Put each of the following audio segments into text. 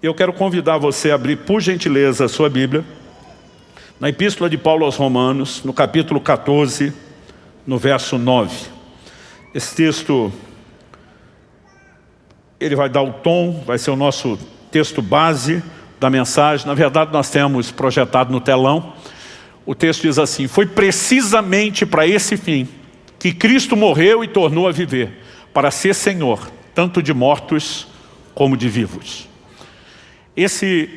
Eu quero convidar você a abrir, por gentileza, a sua Bíblia, na Epístola de Paulo aos Romanos, no capítulo 14, no verso 9. Esse texto, ele vai dar o tom, vai ser o nosso texto base da mensagem. Na verdade, nós temos projetado no telão. O texto diz assim: foi precisamente para esse fim que Cristo morreu e tornou a viver, para ser Senhor, tanto de mortos como de vivos. Esse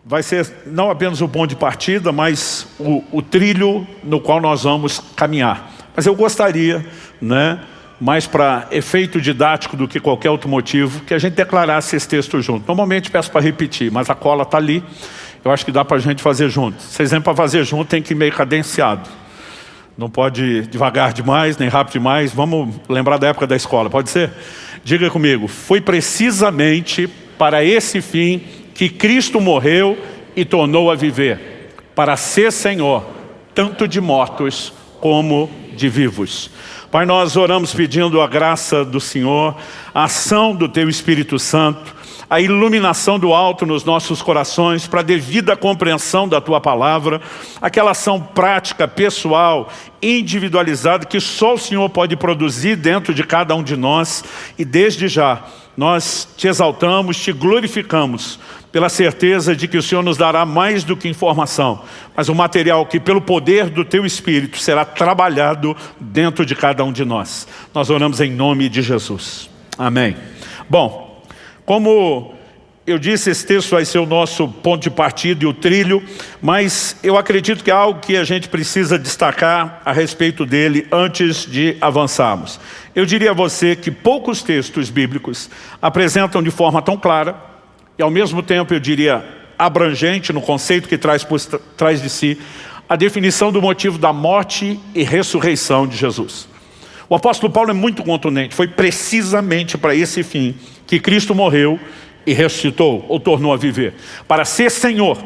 vai ser não apenas o ponto de partida, mas o trilho no qual nós vamos caminhar. Mas eu gostaria, mais para efeito didático do que qualquer outro motivo, que a gente declarasse esse texto junto. Normalmente peço para repetir, mas a cola está ali. Eu acho que dá para a gente fazer junto. Vocês vêm para fazer junto, tem que ir meio cadenciado. Não pode ir devagar demais, nem rápido demais. Vamos lembrar da época da escola, pode ser? Diga comigo: foi precisamente para esse fim que Cristo morreu e tornou a viver, para ser Senhor, tanto de mortos como de vivos. Pai, nós oramos pedindo a graça do Senhor, a ação do Teu Espírito Santo, a iluminação do alto nos nossos corações para a devida compreensão da Tua Palavra, aquela ação prática, pessoal, individualizada que só o Senhor pode produzir dentro de cada um de nós. E desde já nós Te exaltamos, Te glorificamos pela certeza de que o Senhor nos dará mais do que informação, mas um material que pelo poder do Teu Espírito será trabalhado dentro de cada um de nós. Nós oramos em nome de Jesus. Amém. Bom, como eu disse, esse texto vai ser o nosso ponto de partida e o trilho, mas eu acredito que é algo que a gente precisa destacar a respeito dele antes de avançarmos. Eu diria a você que poucos textos bíblicos apresentam de forma tão clara e ao mesmo tempo, eu diria, abrangente no conceito que traz de si a definição do motivo da morte e ressurreição de Jesus. O apóstolo Paulo é muito contundente. Foi precisamente para esse fim que Cristo morreu e ressuscitou, ou tornou a viver, para ser Senhor,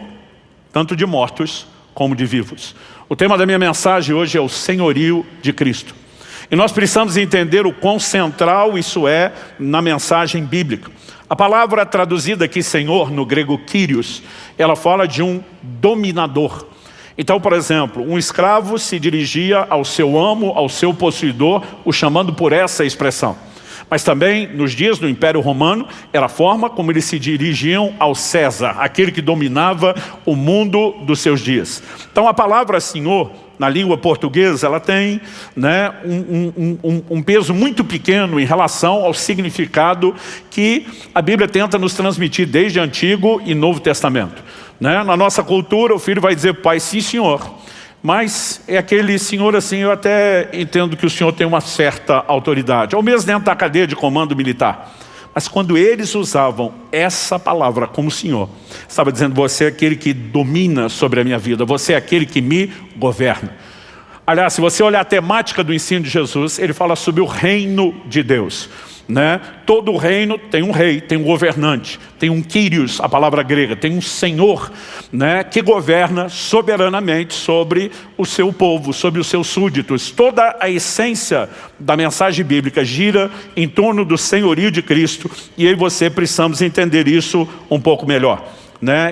tanto de mortos como de vivos. O tema da minha mensagem hoje é o senhorio de Cristo. E nós precisamos entender o quão central isso é na mensagem bíblica. A palavra traduzida aqui, Senhor, no grego Kyrios, ela fala de um dominador. Então, por exemplo, um escravo se dirigia ao seu amo, ao seu possuidor, o chamando por essa expressão. Mas também, nos dias do Império Romano, era a forma como eles se dirigiam ao César, aquele que dominava o mundo dos seus dias. Então, a palavra Senhor, na língua portuguesa, ela tem um peso muito pequeno em relação ao significado que a Bíblia tenta nos transmitir desde Antigo e Novo Testamento. Na nossa cultura, o filho vai dizer: pai, sim senhor. Mas é aquele senhor assim, eu até entendo que o senhor tem uma certa autoridade, ou mesmo dentro da cadeia de comando militar. Mas quando eles usavam essa palavra como senhor, estava dizendo: você é aquele que domina sobre a minha vida, você é aquele que me governa. Aliás, se você olhar a temática do ensino de Jesus, ele fala sobre o reino de Deus. Todo reino tem um rei, tem um governante, tem um Kyrios, a palavra grega, tem um senhor, que governa soberanamente sobre o seu povo, sobre os seus súditos. Toda a essência da mensagem bíblica gira em torno do senhorio de Cristo, e eu e você precisamos entender isso um pouco melhor.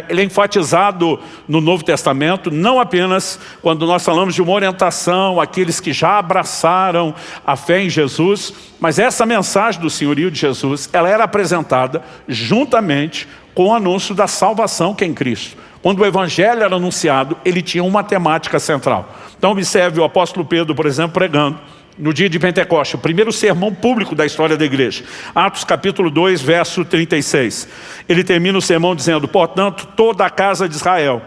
Ele é enfatizado no Novo Testamento, não apenas quando nós falamos de uma orientação àqueles que já abraçaram a fé em Jesus, mas essa mensagem do senhorio de Jesus, ela era apresentada juntamente com o anúncio da salvação que é em Cristo. Quando o Evangelho era anunciado, ele tinha uma temática central. Então observe o apóstolo Pedro, por exemplo, pregando no dia de Pentecostes, o primeiro sermão público da história da igreja. Atos capítulo 2, verso 36. Ele termina o sermão dizendo: portanto, toda a casa de Israel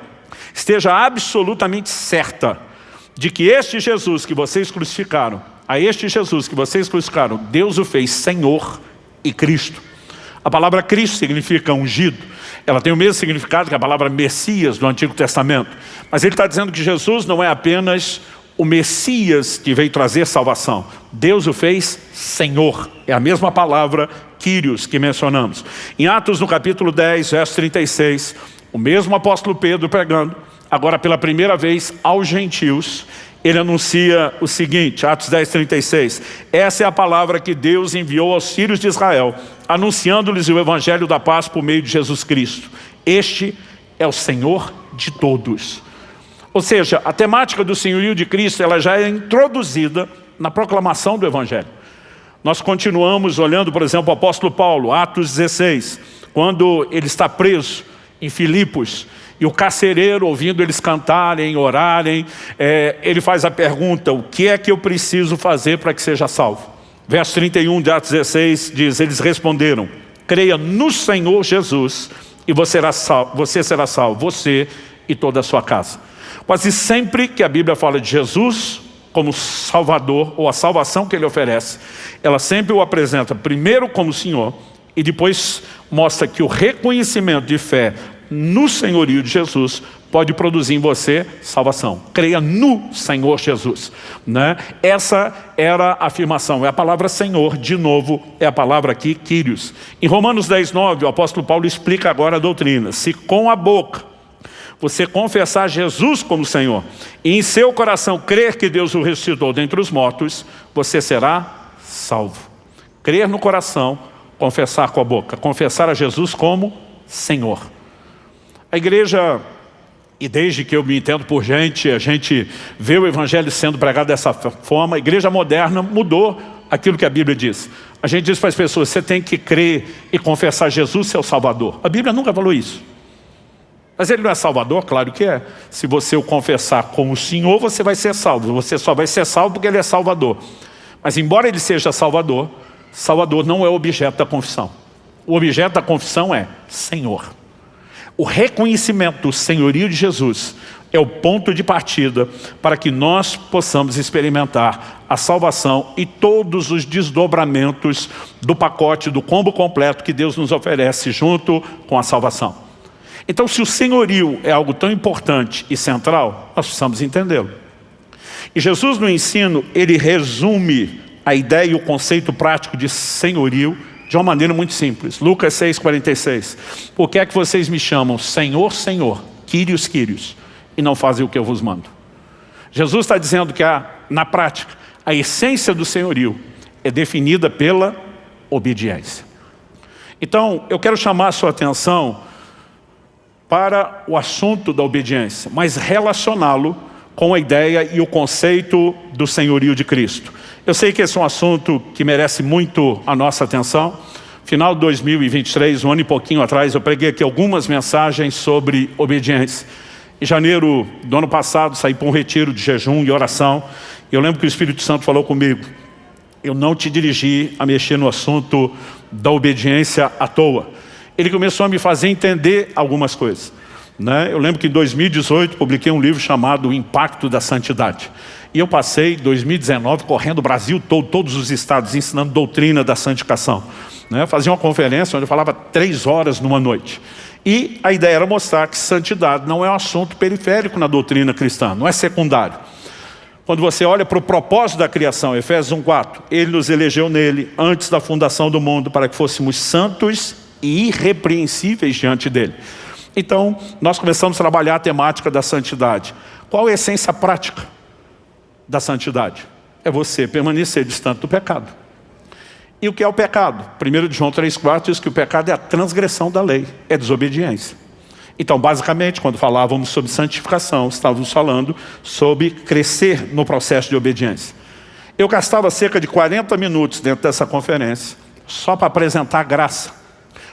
esteja absolutamente certa de que este Jesus que vocês crucificaram, a este Jesus que vocês crucificaram, Deus o fez Senhor e Cristo. A palavra Cristo significa ungido. Ela tem o mesmo significado que a palavra Messias do Antigo Testamento. Mas ele está dizendo que Jesus não é apenas o Messias que veio trazer salvação. Deus o fez Senhor. É a mesma palavra Kyrios que mencionamos. Em Atos no capítulo 10, verso 36, o mesmo apóstolo Pedro pregando, agora pela primeira vez aos gentios, ele anuncia o seguinte, Atos 10, 36. Essa é a palavra que Deus enviou aos filhos de Israel, anunciando-lhes o evangelho da paz por meio de Jesus Cristo. Este é o Senhor de todos. Ou seja, a temática do senhorio de Cristo, ela já é introduzida na proclamação do evangelho. Nós continuamos olhando, por exemplo, o apóstolo Paulo, Atos 16, quando ele está preso em Filipos, e o carcereiro, ouvindo eles cantarem, orarem, ele faz a pergunta: o que é que eu preciso fazer para que seja salvo? Verso 31 de Atos 16 diz: eles responderam: creia no Senhor Jesus e você será salvo, você e toda a sua casa. Quase sempre que a Bíblia fala de Jesus como Salvador, ou a salvação que Ele oferece, ela sempre o apresenta primeiro como Senhor, e depois mostra que o reconhecimento de fé no senhorio de Jesus pode produzir em você salvação. Creia no Senhor Jesus, né? Essa era a afirmação. É a palavra Senhor, de novo, é a palavra aqui, Kyrios. Em Romanos 10:9, o apóstolo Paulo explica agora a doutrina. Se com a boca você confessar Jesus como Senhor, e em seu coração crer que Deus o ressuscitou dentre os mortos, você será salvo. Crer no coração, confessar com a boca. Confessar a Jesus como Senhor. A igreja, e desde que eu me entendo por gente, a gente vê o evangelho sendo pregado dessa forma. A igreja moderna mudou aquilo que a Bíblia diz. A gente diz para as pessoas: você tem que crer e confessar Jesus seu Salvador. A Bíblia nunca falou isso. Mas Ele não é Salvador? Claro que é. Se você o confessar como Senhor, você vai ser salvo. Você só vai ser salvo porque Ele é Salvador. Mas embora Ele seja Salvador, Salvador não é o objeto da confissão. O objeto da confissão é Senhor. O reconhecimento do senhorio de Jesus é o ponto de partida para que nós possamos experimentar a salvação e todos os desdobramentos do pacote, do combo completo que Deus nos oferece junto com a salvação. Então, se o senhorio é algo tão importante e central, nós precisamos entendê-lo. E Jesus no ensino, ele resume a ideia e o conceito prático de senhorio de uma maneira muito simples. Lucas 6,46. Por que é que vocês me chamam Senhor, Senhor, Kyrios, Kyrios, e não fazem o que eu vos mando? Jesus está dizendo que na prática, a essência do senhorio é definida pela obediência. Então, eu quero chamar a sua atenção para o assunto da obediência, mas relacioná-lo com a ideia e o conceito do senhorio de Cristo. Eu sei que esse é um assunto que merece muito a nossa atenção. Final de 2023, um ano e pouquinho atrás, eu preguei aqui algumas mensagens sobre obediência. Em janeiro do ano passado, saí para um retiro de jejum e oração. E eu lembro que o Espírito Santo falou comigo: eu não te dirigi a mexer no assunto da obediência à toa. Ele começou a me fazer entender algumas coisas, né? Eu lembro que em 2018 publiquei um livro chamado O Impacto da Santidade. E eu passei 2019 correndo o Brasil todo, todos os estados, ensinando doutrina da santificação, né? Fazia uma conferência onde eu falava 3 horas numa noite. E a ideia era mostrar que santidade não é um assunto periférico na doutrina cristã, não é secundário. Quando você olha para o propósito da criação, Efésios 1,4, Ele nos elegeu nele antes da fundação do mundo para que fôssemos santos e irrepreensíveis diante dele. Então, nós começamos a trabalhar a temática da santidade. Qual é a essência prática da santidade? É você permanecer distante do pecado. E o que é o pecado? 1 João 3,4 diz que o pecado é a transgressão da lei, é desobediência. Então, basicamente, quando falávamos sobre santificação, estávamos falando sobre crescer no processo de obediência. Eu gastava cerca de 40 minutos dentro dessa conferência só para apresentar a graça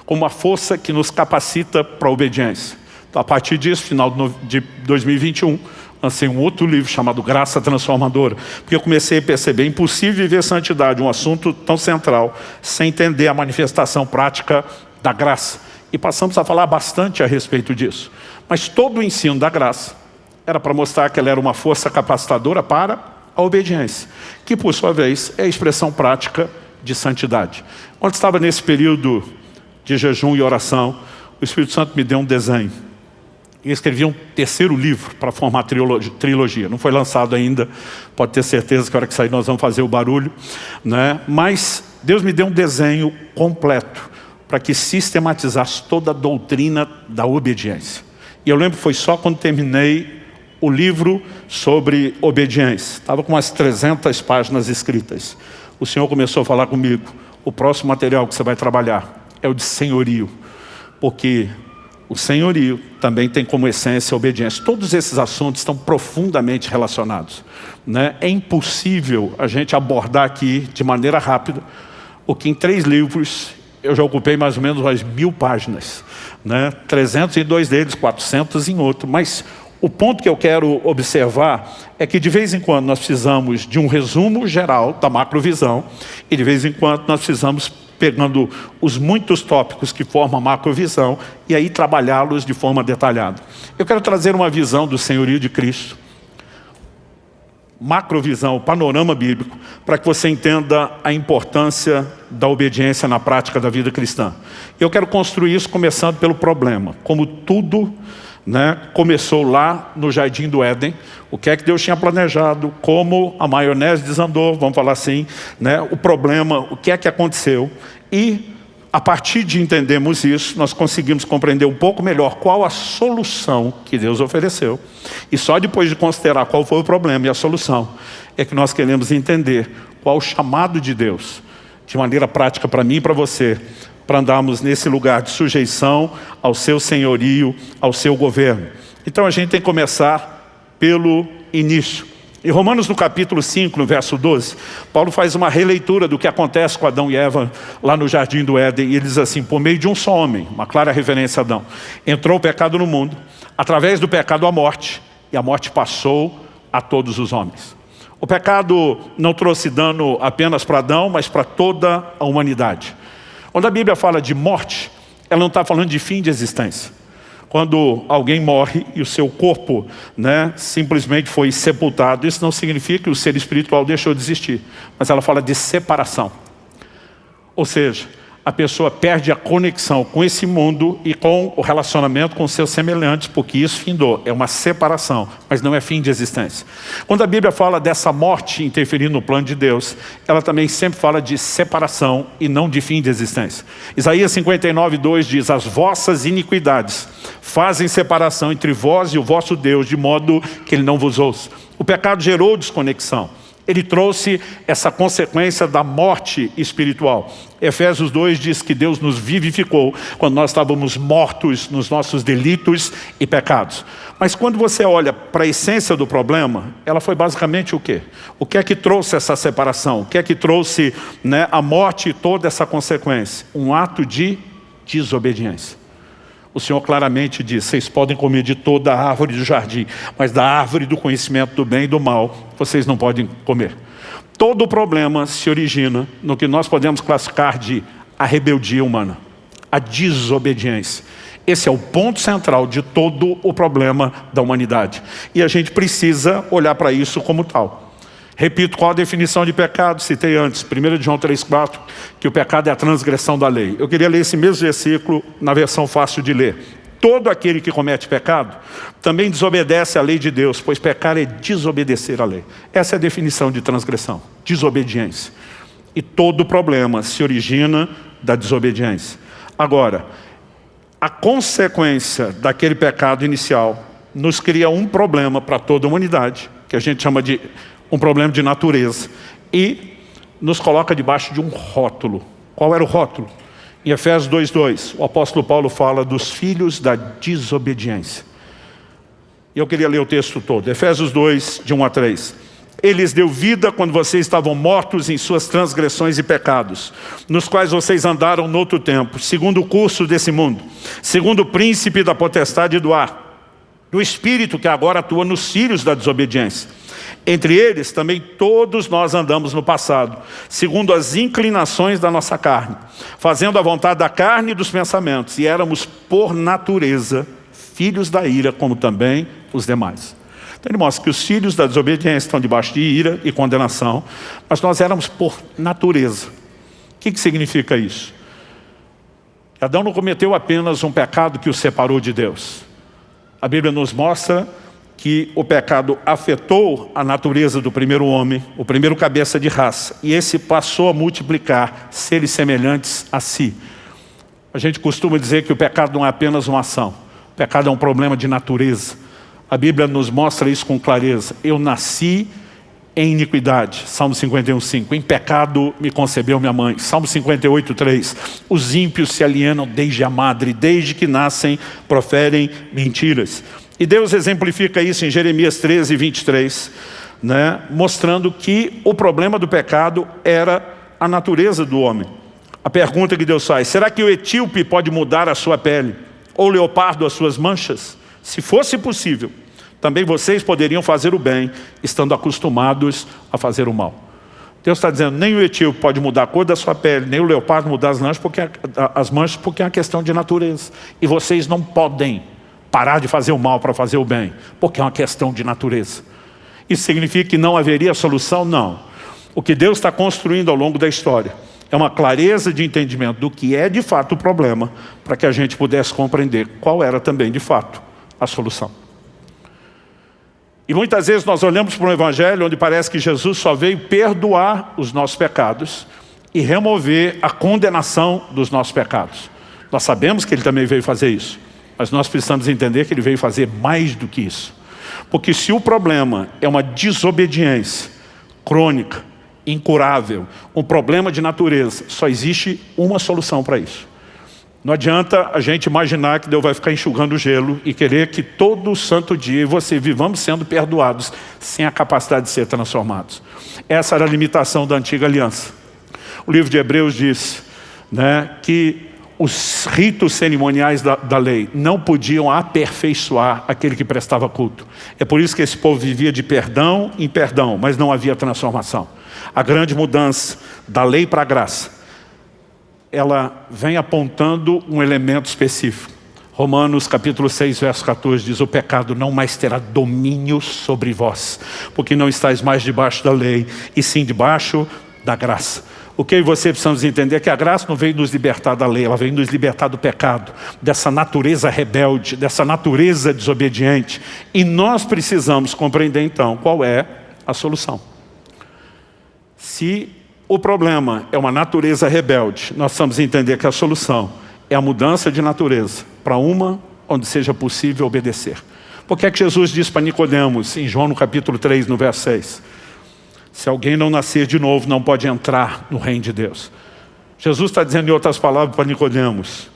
como a força que nos capacita para a obediência. Então, a partir disso, final de 2021, lancei um outro livro chamado Graça Transformadora, porque eu comecei a perceber impossível viver santidade, um assunto tão central, sem entender a manifestação prática da graça. E passamos a falar bastante a respeito disso. Mas todo o ensino da graça era para mostrar que ela era uma força capacitadora para a obediência, que por sua vez é a expressão prática de santidade. Quando estava nesse período de jejum e oração, o Espírito Santo me deu um desenho. E escrevi um 3º livro para formar trilogia. Não foi lançado ainda, pode ter certeza que a hora que sair nós vamos fazer o barulho, né? Mas Deus me deu um desenho completo para que sistematizasse toda a doutrina da obediência. E eu lembro que foi só quando terminei o livro sobre obediência. Estava com umas 300 páginas escritas. O Senhor começou a falar comigo: o próximo material que você vai trabalhar é o de senhorio. Porque o senhorio também tem como essência a obediência. Todos esses assuntos estão profundamente relacionados, né? É impossível a gente abordar aqui de maneira rápida o que em 3 livros eu já ocupei mais ou menos umas 1000 páginas, né? 300 em 2 deles, 400 em outro. Mas o ponto que eu quero observar é que de vez em quando nós precisamos de um resumo geral da macrovisão e de vez em quando nós precisamos pegando os muitos tópicos que formam a macrovisão e aí trabalhá-los de forma detalhada. Eu quero trazer uma visão do senhorio de Cristo, macrovisão, o panorama bíblico, para que você entenda a importância da obediência na prática da vida cristã. Eu quero construir isso começando pelo problema, como tudo, né, começou lá no Jardim do Éden. O que é que Deus tinha planejado, como a maionese desandou, vamos falar assim, né, o problema, o que é que aconteceu. E a partir de entendermos isso, nós conseguimos compreender um pouco melhor qual a solução que Deus ofereceu. E só depois de considerar qual foi o problema e a solução, é que nós queremos entender qual o chamado de Deus, de maneira prática para mim e para você, para andarmos nesse lugar de sujeição ao seu senhorio, ao seu governo. Então a gente tem que começar pelo início. Em Romanos no capítulo 5, no verso 12, Paulo faz uma releitura do que acontece com Adão e Eva lá no Jardim do Éden. E ele diz assim: por meio de um só homem, uma clara referência a Adão, entrou o pecado no mundo, através do pecado a morte, e a morte passou a todos os homens. O pecado não trouxe dano apenas para Adão, mas para toda a humanidade. Quando a Bíblia fala de morte, ela não está falando de fim de existência. Quando alguém morre e o seu corpo, né, simplesmente foi sepultado, isso não significa que o ser espiritual deixou de existir. Mas ela fala de separação. Ou seja, a pessoa perde a conexão com esse mundo e com o relacionamento com seus semelhantes, porque isso findou. É uma separação, mas não é fim de existência. Quando a Bíblia fala dessa morte interferindo no plano de Deus, ela também sempre fala de separação e não de fim de existência. Isaías 59:2 diz: as vossas iniquidades fazem separação entre vós e o vosso Deus, de modo que ele não vos ouça. O pecado gerou desconexão. Ele trouxe essa consequência da morte espiritual. Efésios 2 diz que Deus nos vivificou quando nós estávamos mortos nos nossos delitos e pecados. Mas quando você olha para a essência do problema, ela foi basicamente o quê? O que é que trouxe essa separação? O que é que trouxe, né, a morte e toda essa consequência? Um ato de desobediência. O Senhor claramente diz: vocês podem comer de toda a árvore do jardim, mas da árvore do conhecimento do bem e do mal, vocês não podem comer. Todo o problema se origina no que nós podemos classificar de a rebeldia humana, a desobediência. Esse é o ponto central de todo o problema da humanidade. E a gente precisa olhar para isso como tal. Repito, qual a definição de pecado? Citei antes, 1 João 3,4, que o pecado é a transgressão da lei. Eu queria ler esse mesmo versículo na versão fácil de ler. Todo aquele que comete pecado também desobedece à lei de Deus, pois pecar é desobedecer à lei. Essa é a definição de transgressão, desobediência. E todo problema se origina da desobediência. Agora, a consequência daquele pecado inicial nos cria um problema para toda a humanidade, que a gente chama de um problema de natureza, e nos coloca debaixo de um rótulo. Qual era o rótulo? Em Efésios 2:2, o apóstolo Paulo fala dos filhos da desobediência. E eu queria ler o texto todo. Efésios 2, de 1 a 3. Ele lhes deu vida quando vocês estavam mortos em suas transgressões e pecados, nos quais vocês andaram no outro tempo, segundo o curso desse mundo, segundo o príncipe da potestade do ar, do espírito que agora atua nos filhos da desobediência. Entre eles também todos nós andamos no passado, segundo as inclinações da nossa carne, fazendo a vontade da carne e dos pensamentos, e éramos por natureza filhos da ira, como também os demais. Então ele mostra que os filhos da desobediência estão debaixo de ira e condenação, mas nós éramos por natureza. O que significa isso? Adão não cometeu apenas um pecado que o separou de Deus. A Bíblia nos mostra que o pecado afetou a natureza do primeiro homem, o primeiro cabeça de raça, e esse passou a multiplicar seres semelhantes a si. A gente costuma dizer que o pecado não é apenas uma ação, o pecado é um problema de natureza. A Bíblia nos mostra isso com clareza. Eu nasci em iniquidade, Salmo 51:5. Em pecado me concebeu minha mãe, Salmo 58:3. Os ímpios se alienam desde a madre, desde que nascem proferem mentiras. E Deus exemplifica isso em Jeremias 13:23, né? Mostrando que o problema do pecado era a natureza do homem. A pergunta que Deus faz: será que o etíope pode mudar a sua pele? Ou o leopardo as suas manchas? Se fosse possível, também vocês poderiam fazer o bem, estando acostumados a fazer o mal. Deus está dizendo, nem o etíope pode mudar a cor da sua pele, nem o leopardo mudar as manchas, porque é uma questão de natureza. E vocês não podem parar de fazer o mal para fazer o bem, porque é uma questão de natureza. Isso significa que não haveria solução? Não. O que Deus está construindo ao longo da história é uma clareza de entendimento do que é de fato o problema, para que a gente pudesse compreender qual era também de fato a solução. E muitas vezes nós olhamos para um evangelho onde parece que Jesus só veio perdoar os nossos pecados e remover a condenação dos nossos pecados. Nós sabemos que ele também veio fazer isso, mas nós precisamos entender que ele veio fazer mais do que isso. Porque se o problema é uma desobediência crônica, incurável, um problema de natureza, só existe uma solução para isso. Não adianta a gente imaginar que Deus vai ficar enxugando o gelo e querer que todo santo dia você vivamos sendo perdoados sem a capacidade de ser transformados. Essa era a limitação da antiga aliança. O livro de Hebreus diz, né, que os ritos cerimoniais da lei não podiam aperfeiçoar aquele que prestava culto. É por isso que esse povo vivia de perdão em perdão, mas não havia transformação. A grande mudança da lei para a graça, ela vem apontando um elemento específico. Romanos capítulo 6, verso 14 diz, o pecado não mais terá domínio sobre vós, porque não estáis mais debaixo da lei, e sim debaixo da graça. O que você precisamos entender é que a graça não veio nos libertar da lei, ela veio nos libertar do pecado, dessa natureza rebelde, dessa natureza desobediente. E nós precisamos compreender então qual é a solução. Se o problema é uma natureza rebelde, nós precisamos entender que a solução é a mudança de natureza para uma onde seja possível obedecer. Por que é que Jesus disse para Nicodemos, em João no capítulo 3, no verso 6? Se alguém não nascer de novo, não pode entrar no reino de Deus. Jesus está dizendo em outras palavras para Nicodemos,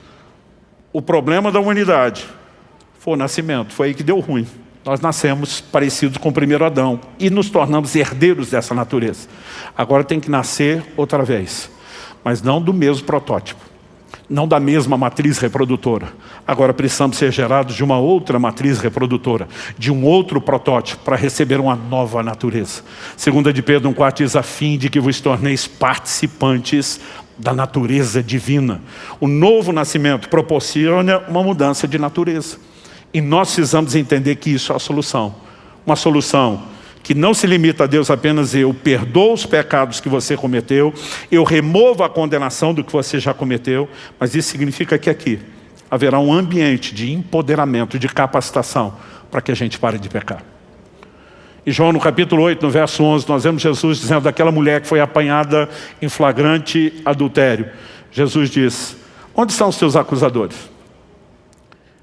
o problema da humanidade foi o nascimento, foi aí que deu ruim. Nós nascemos parecidos com o primeiro Adão e nos tornamos herdeiros dessa natureza. Agora tem que nascer outra vez, mas não do mesmo protótipo, não da mesma matriz reprodutora. Agora precisamos ser gerados de uma outra matriz reprodutora, de um outro protótipo, para receber uma nova natureza. 2 de Pedro 1,4 diz, a fim de que vos torneis participantes da natureza divina. O novo nascimento proporciona uma mudança de natureza. E nós precisamos entender que isso é a solução. Uma solução que não se limita a Deus apenas eu perdoo os pecados que você cometeu, eu removo a condenação do que você já cometeu, mas isso significa que aqui haverá um ambiente de empoderamento, de capacitação, para que a gente pare de pecar. E João no capítulo 8, no verso 11, nós vemos Jesus dizendo daquela mulher que foi apanhada em flagrante adultério. Jesus diz, onde estão os teus acusadores?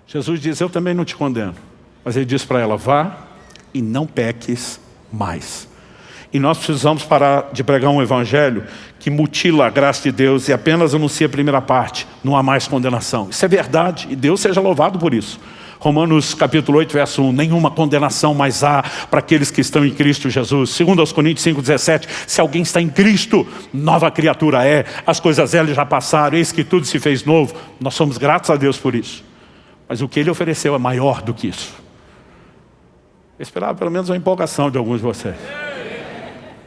Jesus diz, eu também não te condeno. Mas ele diz para ela, vá e não peques mais. E nós precisamos parar de pregar um evangelho que mutila a graça de Deus e apenas anuncia a primeira parte, não há mais condenação. Isso é verdade, e Deus seja louvado por isso. Romanos capítulo 8, verso 1, nenhuma condenação mais há para aqueles que estão em Cristo Jesus. 2 Coríntios 5,17, se alguém está em Cristo, nova criatura é, as coisas velhas já passaram, eis que tudo se fez novo. Nós somos gratos a Deus por isso. Mas o que ele ofereceu é maior do que isso. Eu esperava pelo menos uma empolgação de alguns de vocês.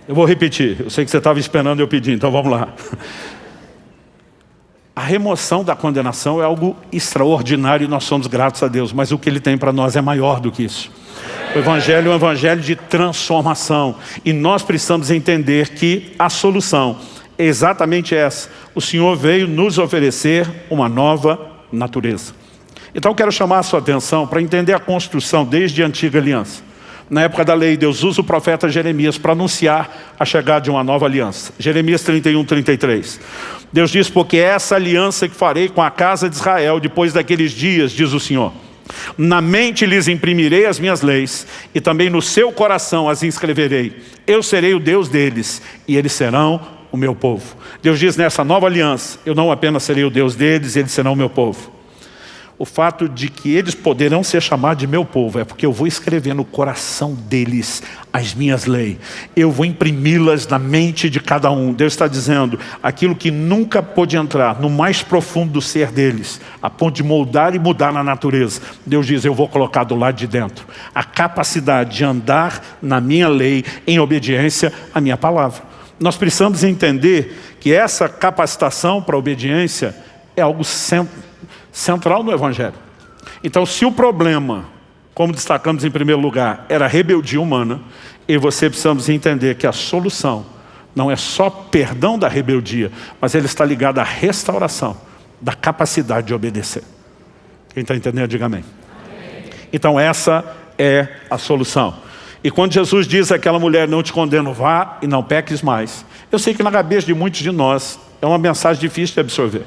Eu vou repetir, eu sei que você estava esperando eu pedir, então vamos lá. A remoção da condenação é algo extraordinário e nós somos gratos a Deus, mas o que ele tem para nós é maior do que isso. O evangelho é um evangelho de transformação e nós precisamos entender que a solução é exatamente essa. O Senhor veio nos oferecer uma nova natureza. Então eu quero chamar a sua atenção para entender a construção desde a antiga aliança. Na época da lei, Deus usa o profeta Jeremias para anunciar a chegada de uma nova aliança. Jeremias 31, 33. Deus diz, porque essa aliança que farei com a casa de Israel depois daqueles dias, diz o Senhor. Na mente lhes imprimirei as minhas leis, e também no seu coração as inscreverei. Eu serei o Deus deles, e eles serão o meu povo. Deus diz nessa nova aliança, eu não apenas serei o Deus deles, eles serão o meu povo. O fato de que eles poderão ser chamados de meu povo é porque eu vou escrever no coração deles as minhas leis. Eu vou imprimi-las na mente de cada um. Deus está dizendo, aquilo que nunca pôde entrar no mais profundo do ser deles, a ponto de moldar e mudar na natureza. Deus diz, eu vou colocar do lado de dentro a capacidade de andar na minha lei em obediência à minha palavra. Nós precisamos entender que essa capacitação para a obediência é algo central no Evangelho. Então, se o problema, como destacamos em primeiro lugar, era a rebeldia humana, eu e você precisamos entender que a solução não é só perdão da rebeldia, mas ele está ligado à restauração da capacidade de obedecer. Quem está entendendo, diga amém. Então essa é a solução. E quando Jesus diz àquela mulher, não te condeno, vá e não peques mais. Eu sei que na cabeça de muitos de nós é uma mensagem difícil de absorver.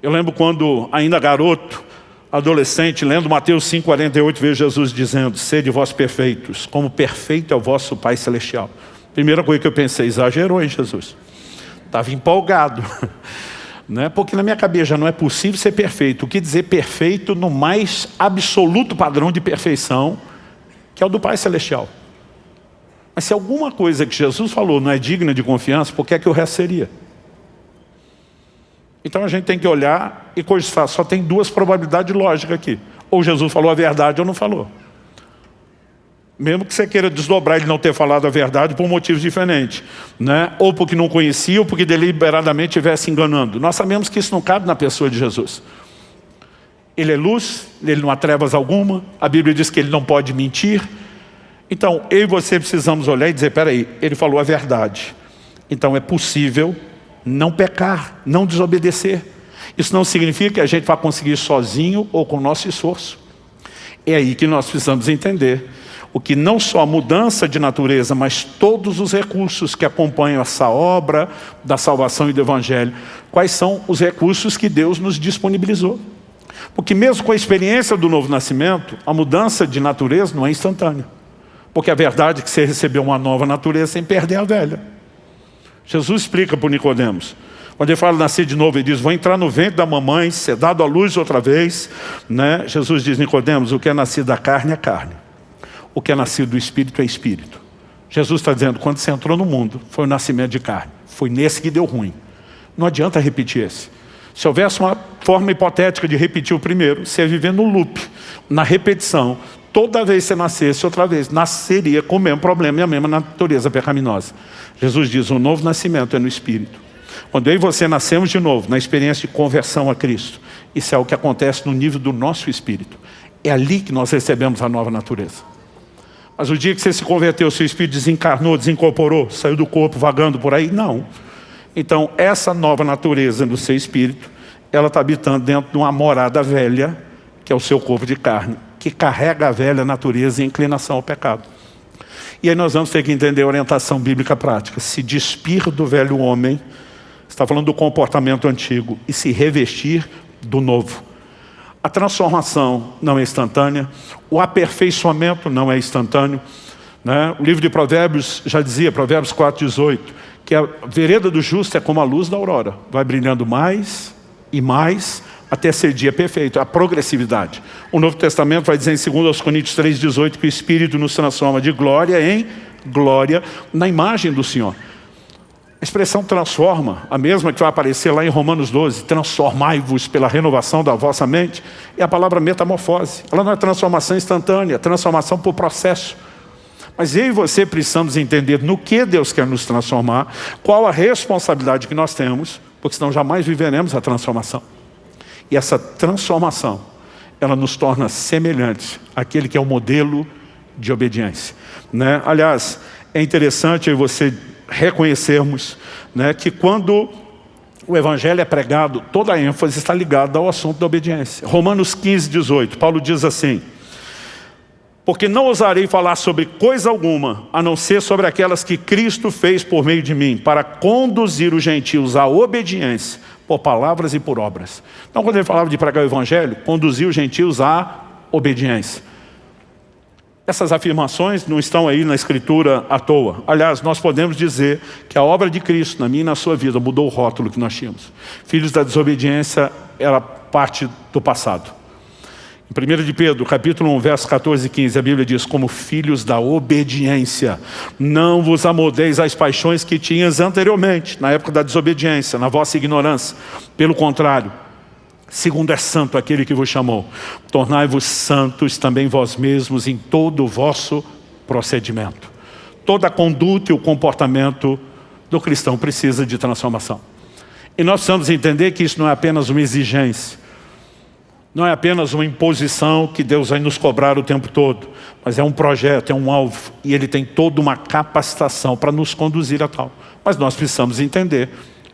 Eu lembro quando, ainda garoto, adolescente, lendo Mateus 5,48, vejo Jesus dizendo, sede vós perfeitos, como perfeito é o vosso Pai Celestial. Primeira coisa que eu pensei, exagerou, hein, Jesus? Estava empolgado. Né? Porque na minha cabeça já não é possível ser perfeito. O que dizer perfeito no mais absoluto padrão de perfeição, que é o do Pai Celestial. Mas se alguma coisa que Jesus falou não é digna de confiança, por que é que o resto seria? Então a gente tem que olhar e cogitar. Só tem duas probabilidades lógicas aqui. Ou Jesus falou a verdade ou não falou. Mesmo que você queira desdobrar ele não ter falado a verdade por motivos diferentes. Né? Ou porque não conhecia, ou porque deliberadamente estivesse enganando. Nós sabemos que isso não cabe na pessoa de Jesus. Ele é luz, ele não há trevas alguma. A Bíblia diz que ele não pode mentir. Então eu e você precisamos olhar e dizer, peraí, ele falou a verdade. Então é possível não pecar, não desobedecer. Isso não significa que a gente vai conseguir sozinho ou com o nosso esforço. É aí que nós precisamos entender o que não só a mudança de natureza, mas todos os recursos que acompanham essa obra da salvação e do Evangelho. Quais são os recursos que Deus nos disponibilizou? Porque mesmo com a experiência do novo nascimento, a mudança de natureza não é instantânea. Porque a verdade é que você recebeu uma nova natureza sem perder a velha. Jesus explica para o Nicodemos. Quando ele fala nascer de novo, ele diz, vou entrar no ventre da mamãe, ser dado à luz outra vez. Né? Jesus diz, Nicodemos, o que é nascido da carne é carne. O que é nascido do Espírito é Espírito. Jesus está dizendo, quando você entrou no mundo, foi o nascimento de carne. Foi nesse que deu ruim. Não adianta repetir esse. Se houvesse uma forma hipotética de repetir o primeiro, você ia viver no loop, na repetição. Toda vez que você nascesse outra vez, nasceria com o mesmo problema e a mesma natureza pecaminosa. Jesus diz, o novo nascimento é no Espírito. Quando eu e você nascemos de novo, na experiência de conversão a Cristo, isso é o que acontece no nível do nosso Espírito. É ali que nós recebemos a nova natureza. Mas o dia que você se converteu, seu Espírito desencarnou, desincorporou, saiu do corpo vagando por aí? Não. Então essa nova natureza do seu Espírito, ela está habitando dentro de uma morada velha, que é o seu corpo de carne, que carrega a velha natureza e inclinação ao pecado. E aí nós vamos ter que entender a orientação bíblica prática. Se despir do velho homem, está falando do comportamento antigo, e se revestir do novo. A transformação não é instantânea, o aperfeiçoamento não é instantâneo. Né? O livro de Provérbios já dizia, Provérbios 4,18, que a vereda do justo é como a luz da aurora. Vai brilhando mais e mais, até ser dia perfeito, a progressividade. O Novo Testamento vai dizer em 2 Coríntios 3,18 que o Espírito nos transforma de glória em glória na imagem do Senhor. A expressão transforma, a mesma que vai aparecer lá em Romanos 12, transformai-vos pela renovação da vossa mente, é a palavra metamorfose. Ela não é transformação instantânea, é transformação por processo. Mas eu e você precisamos entender no que Deus quer nos transformar, qual a responsabilidade que nós temos, porque senão jamais viveremos a transformação. E essa transformação, ela nos torna semelhantes àquele que é o modelo de obediência. Né? Aliás, é interessante eu e você reconhecermos, né, que quando o Evangelho é pregado, toda a ênfase está ligada ao assunto da obediência. Romanos 15,18, Paulo diz assim, Porque não ousarei falar sobre coisa alguma, a não ser sobre aquelas que Cristo fez por meio de mim, para conduzir os gentios à obediência, por palavras e por obras. Então, quando ele falava de pregar o evangelho, conduzir os gentios à obediência. Essas afirmações não estão aí na Escritura à toa. Aliás, nós podemos dizer que a obra de Cristo, na minha e na sua vida, mudou o rótulo que nós tínhamos. Filhos da desobediência era parte do passado. Em 1 de Pedro, capítulo 1, versos 14 e 15, a Bíblia diz: como filhos da obediência, não vos amoldeis às paixões que tinhas anteriormente, na época da desobediência, na vossa ignorância. Pelo contrário, segundo é santo aquele que vos chamou, tornai-vos santos também vós mesmos em todo o vosso procedimento. Toda a conduta e o comportamento do cristão precisa de transformação. E nós precisamos entender que isso não é apenas uma exigência, não é apenas uma imposição que Deus vai nos cobrar o tempo todo, mas é um projeto, é um alvo, e Ele tem toda uma capacitação para nos conduzir a tal. Mas nós precisamos entender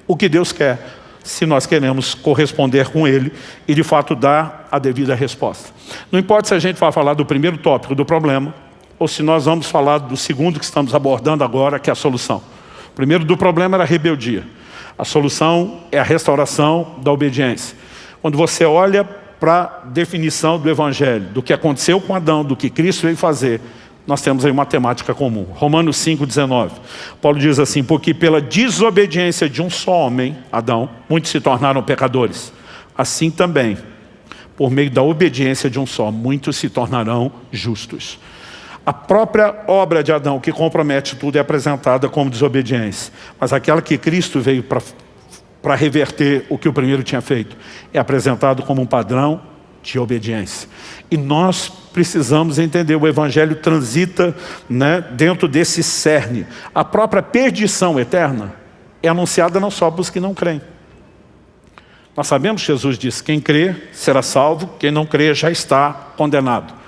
o que Deus quer, se nós queremos corresponder com Ele e de fato dar a devida resposta. Não importa se a gente vai falar do primeiro tópico do problema, ou se nós vamos falar do segundo que estamos abordando agora, que é a solução. O primeiro do problema era a rebeldia. A solução é a restauração da obediência. Quando você olha para a definição do Evangelho, do que aconteceu com Adão, do que Cristo veio fazer, nós temos aí uma temática comum. Romanos 5,19. Paulo diz assim: porque pela desobediência de um só homem, Adão, muitos se tornaram pecadores. Assim também, por meio da obediência de um só, muitos se tornarão justos. A própria obra de Adão, que compromete tudo, é apresentada como desobediência. Mas aquela que Cristo veio para reverter o que o primeiro tinha feito, é apresentado como um padrão de obediência. E nós precisamos entender, o Evangelho transita, dentro desse cerne. A própria perdição eterna é anunciada não só para os que não creem. Nós sabemos que Jesus disse: quem crê será salvo, quem não crê já está condenado.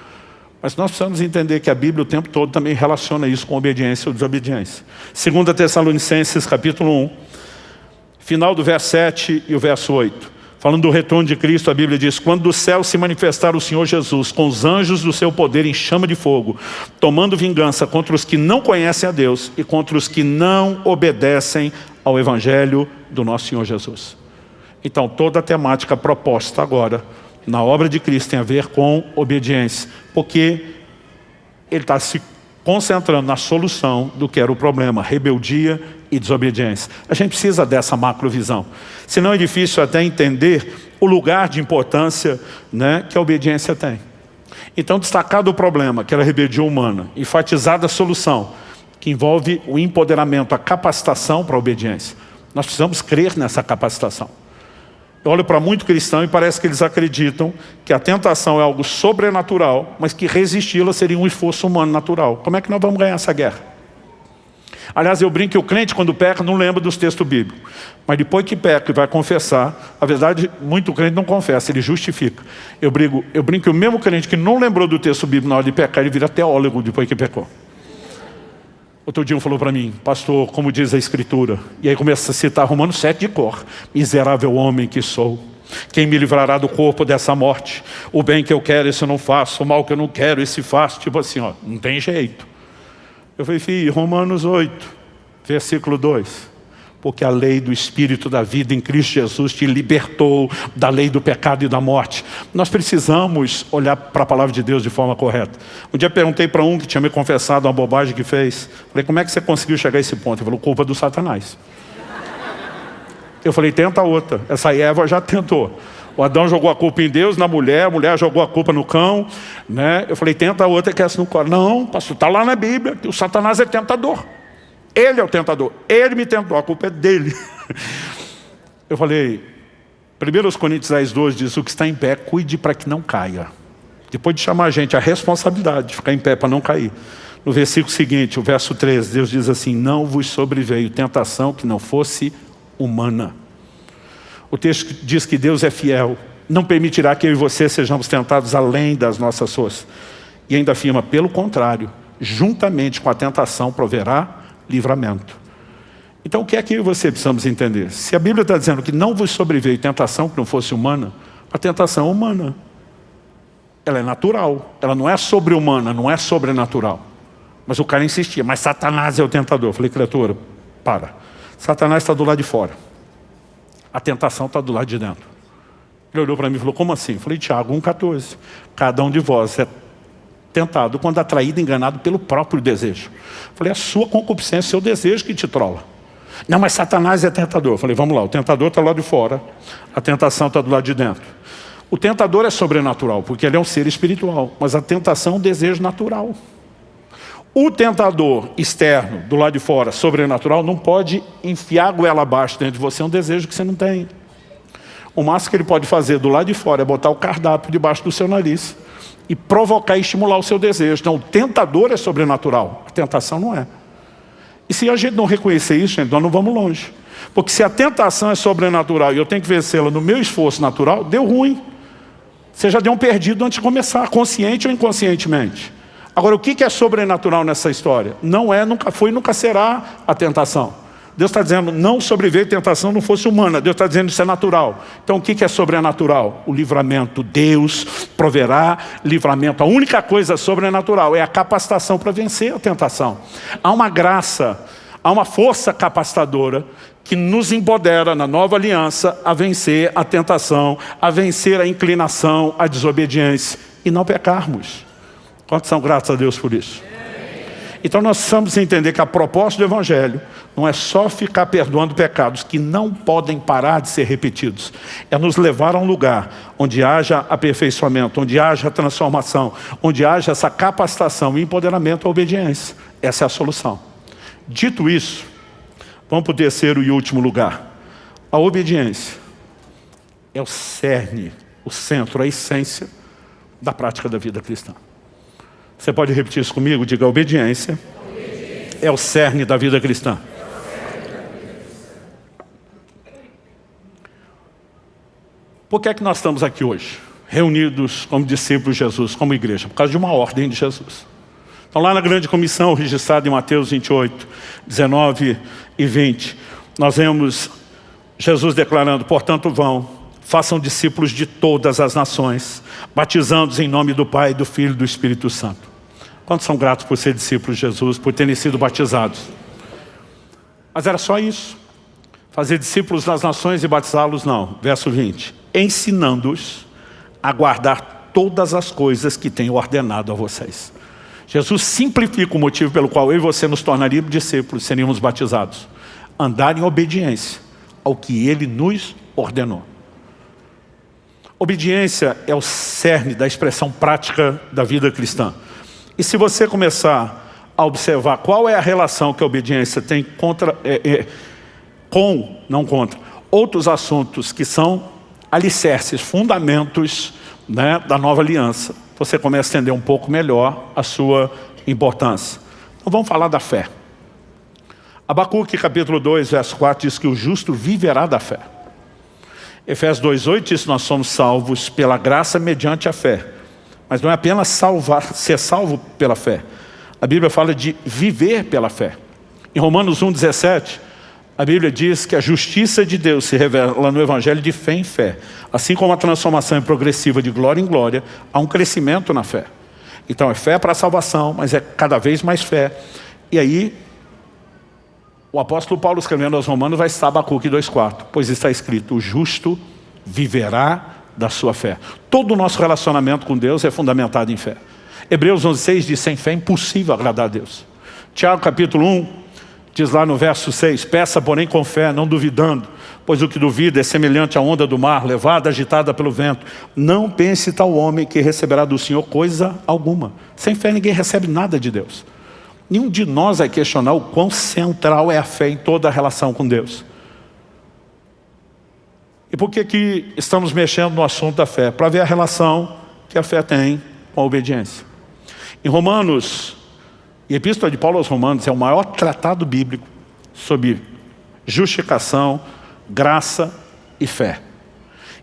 Mas nós precisamos entender que a Bíblia o tempo todo também relaciona isso com obediência ou desobediência. 2 Tessalonicenses capítulo 1, final do verso 7 e o verso 8. Falando do retorno de Cristo, a Bíblia diz: quando do céu se manifestar o Senhor Jesus, com os anjos do seu poder em chama de fogo, tomando vingança contra os que não conhecem a Deus e contra os que não obedecem ao Evangelho do nosso Senhor Jesus. Então, toda a temática proposta agora, na obra de Cristo, tem a ver com obediência, porque Ele está se concentrando na solução do que era o problema: rebeldia e desobediência. A gente precisa dessa macrovisão. Senão é difícil até entender o lugar de importância, que a obediência tem. Então, destacado o problema, que era a rebeldia humana, enfatizada a solução, que envolve o empoderamento, a capacitação para a obediência. Nós precisamos crer nessa capacitação. Eu olho para muito cristão e parece que eles acreditam que a tentação é algo sobrenatural, mas que resisti-la seria um esforço humano natural. Como é que nós vamos ganhar essa guerra? Aliás, eu brinco que o crente, quando peca, não lembra dos textos bíblicos. Mas depois que peca e vai confessar, a verdade, muito crente não confessa, ele justifica. Eu brinco que o mesmo crente que não lembrou do texto bíblico na hora de pecar, ele vira teólogo depois que pecou. Outro dia um falou para mim: pastor, como diz a Escritura? E aí começa a citar Romanos 7 de cor: miserável homem que sou, quem me livrará do corpo dessa morte? O bem que eu quero, esse eu não faço, o mal que eu não quero, esse faço. Tipo assim, não tem jeito. Eu falei: filho, Romanos 8, versículo 2. Porque a lei do Espírito da vida em Cristo Jesus te libertou da lei do pecado e da morte. Nós precisamos olhar para a palavra de Deus de forma correta. Um dia perguntei para um que tinha me confessado uma bobagem que fez. Falei: como é que você conseguiu chegar a esse ponto? Ele falou: culpa do Satanás. Eu falei: tenta outra. Essa Eva já tentou. O Adão jogou a culpa em Deus, na mulher, a mulher jogou a culpa no cão. Eu falei: tenta outra que essa não corre. Não, pastor, está lá na Bíblia que o Satanás é tentador. Ele é o tentador, ele me tentou, a culpa é dele. Eu falei: 1 Coríntios 10:12 diz: o que está em pé, cuide para que não caia. Depois de chamar a gente a responsabilidade de ficar em pé para não cair. No versículo seguinte, o verso 13, Deus diz assim: não vos sobreveio tentação que não fosse humana. O texto diz que Deus é fiel, não permitirá que eu e você sejamos tentados além das nossas forças. E ainda afirma: pelo contrário, juntamente com a tentação proverá livramento. Então o que é que eu e você precisamos entender? Se a Bíblia está dizendo que não vos sobreveio tentação que não fosse humana, a tentação é humana. ela é natural, ela não é sobre-humana, não é sobrenatural. Mas o cara insistia, mas Satanás é o tentador. Eu falei, criatura, para. Satanás está do lado de fora. A tentação está do lado de dentro. Ele olhou para mim e falou, como assim? Eu falei, Tiago 1,14. Cada um de vós é tentado quando atraído e enganado pelo próprio desejo. Eu falei, a sua concupiscência, o seu desejo que te trola. Não, mas Satanás é tentador. Eu falei, vamos lá, o tentador está do lado de fora, a tentação está do lado de dentro. O tentador é sobrenatural, porque ele é um ser espiritual, mas a tentação é um desejo natural. O tentador externo, do lado de fora, sobrenatural, não pode enfiar a goela abaixo dentro de você, é um desejo que você não tem. O máximo que ele pode fazer do lado de fora é botar o cardápio debaixo do seu nariz e provocar e estimular o seu desejo. Então, o tentador é sobrenatural, a tentação não é. E se a gente não reconhecer isso, gente, nós não vamos longe. Porque se a tentação é sobrenatural e eu tenho que vencê-la no meu esforço natural, deu ruim. Você já deu um perdido antes de começar, consciente ou inconscientemente. Agora, o que é sobrenatural nessa história? Não é, nunca foi e nunca será a tentação. Deus está dizendo, não sobreveio tentação não fosse humana. Deus está dizendo, isso é natural. Então, o que é sobrenatural? O livramento. Deus proverá livramento. A única coisa sobrenatural é a capacitação para vencer a tentação. Há uma graça, há uma força capacitadora que nos empodera na nova aliança a vencer a tentação, a vencer a inclinação, a desobediência e não pecarmos. Quantos são gratos a Deus por isso? Então nós precisamos entender que a proposta do Evangelho não é só ficar perdoando pecados que não podem parar de ser repetidos. É nos levar a um lugar onde haja aperfeiçoamento, onde haja transformação, onde haja essa capacitação e empoderamento à obediência. Essa é a solução. Dito isso, vamos para o terceiro e último lugar. A obediência é o cerne, o centro, a essência da prática da vida cristã. Você pode repetir isso comigo? Diga, a obediência é o cerne da vida cristã. Por que é que nós estamos aqui hoje? Reunidos como discípulos de Jesus, como igreja, por causa de uma ordem de Jesus. Então lá na grande comissão, registrada em Mateus 28, 19 e 20, nós vemos Jesus declarando, portanto vão, façam discípulos de todas as nações, batizando-os em nome do Pai, do Filho e do Espírito Santo. Quantos são gratos por ser discípulos de Jesus, por terem sido batizados? Mas era só isso. Fazer discípulos das nações e batizá-los, não. Verso 20. Ensinando-os a guardar todas as coisas que tenho ordenado a vocês. Jesus simplifica o motivo pelo qual eu e você nos tornaríamos discípulos, seríamos batizados. Andar em obediência ao que Ele nos ordenou. Obediência é o cerne da expressão prática da vida cristã. E se você começar a observar qual é a relação que a obediência tem não contra, outros assuntos que são alicerces, fundamentos, né, da nova aliança, você começa a entender um pouco melhor a sua importância. Então vamos falar da fé. Abacuque capítulo 2, verso 4 diz que o justo viverá da fé. Efésios 2,8 diz que nós somos salvos pela graça mediante a fé. Mas não é apenas ser salvo pela fé. A Bíblia fala de viver pela fé. Em Romanos 1,17, a Bíblia diz que a justiça de Deus se revela no Evangelho de fé em fé. Assim como a transformação é progressiva de glória em glória, há um crescimento na fé. Então é fé para a salvação, mas é cada vez mais fé. E aí, o apóstolo Paulo escrevendo aos Romanos vai citar Abacuque 2,4, pois está escrito, o justo viverá da sua fé. Todo o nosso relacionamento com Deus é fundamentado em fé. Hebreus 11,6 diz, sem fé é impossível agradar a Deus. Tiago capítulo 1, diz lá no verso 6, peça porém com fé, não duvidando, pois o que duvida é semelhante à onda do mar, levada, agitada pelo vento. Não pense tal homem que receberá do Senhor coisa alguma. Sem fé ninguém recebe nada de Deus. Nenhum de nós vai questionar o quão central é a fé em toda a relação com Deus. E por que estamos mexendo no assunto da fé? Para ver a relação que a fé tem com a obediência. Em Romanos, e a Epístola de Paulo aos Romanos é o maior tratado bíblico sobre justificação, graça e fé.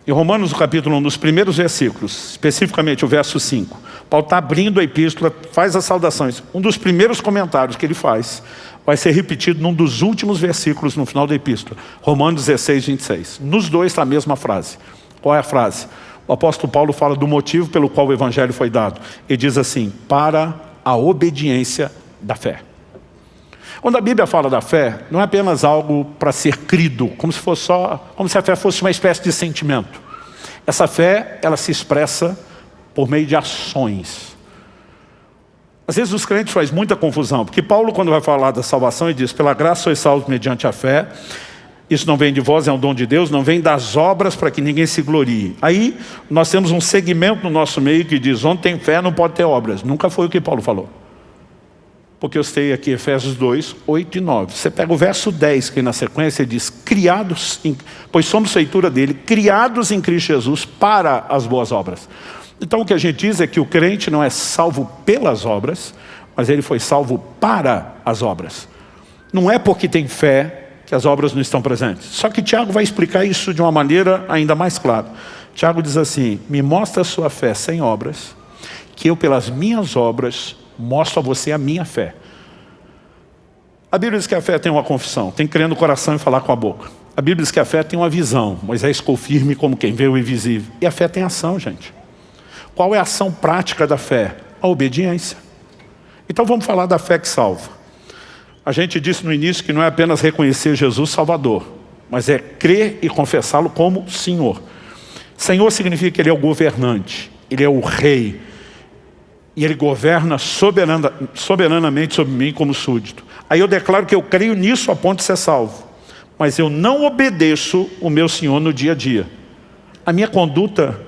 Em Romanos, no capítulo 1, nos primeiros versículos, especificamente o verso 5, Paulo está abrindo a epístola, faz as saudações. Um dos primeiros comentários que ele faz vai ser repetido num dos últimos versículos no final da epístola. Romanos 16, 26. Nos dois está a mesma frase. Qual é a frase? O apóstolo Paulo fala do motivo pelo qual o evangelho foi dado. Ele diz assim, para a obediência da fé. Quando a Bíblia fala da fé, não é apenas algo para ser crido, como se a fé fosse uma espécie de sentimento. Essa fé, ela se expressa por meio de ações. Às vezes os crentes fazem muita confusão, porque Paulo, quando vai falar da salvação, ele diz, pela graça sois salvos mediante a fé, isso não vem de vós, é um dom de Deus, não vem das obras para que ninguém se glorie. Aí nós temos um segmento no nosso meio que diz, onde tem fé não pode ter obras. Nunca foi o que Paulo falou. Porque eu citei aqui Efésios 2, 8 e 9. Você pega o verso 10, que na sequência diz, pois somos feitura dele, criados em Cristo Jesus para as boas obras. Então o que a gente diz é que o crente não é salvo pelas obras, mas ele foi salvo para as obras. Não é porque tem fé que as obras não estão presentes. Só que Tiago vai explicar isso de uma maneira ainda mais clara. Tiago diz assim, me mostra a sua fé sem obras, que eu pelas minhas obras mostro a você a minha fé. A Bíblia diz que a fé tem uma confissão, tem que crer no coração e falar com a boca. A Bíblia diz que a fé tem uma visão, Moisés ficou firme como quem vê o invisível. E a fé tem ação, gente. Qual é a ação prática da fé? A obediência. Então vamos falar da fé que salva. A gente disse no início que não é apenas reconhecer Jesus Salvador, mas é crer e confessá-lo como Senhor. Senhor significa que Ele é o governante, Ele é o rei, e Ele governa soberanamente sobre mim como súdito. Aí eu declaro que eu creio nisso a ponto de ser salvo, mas eu não obedeço o meu Senhor no dia a dia. A minha conduta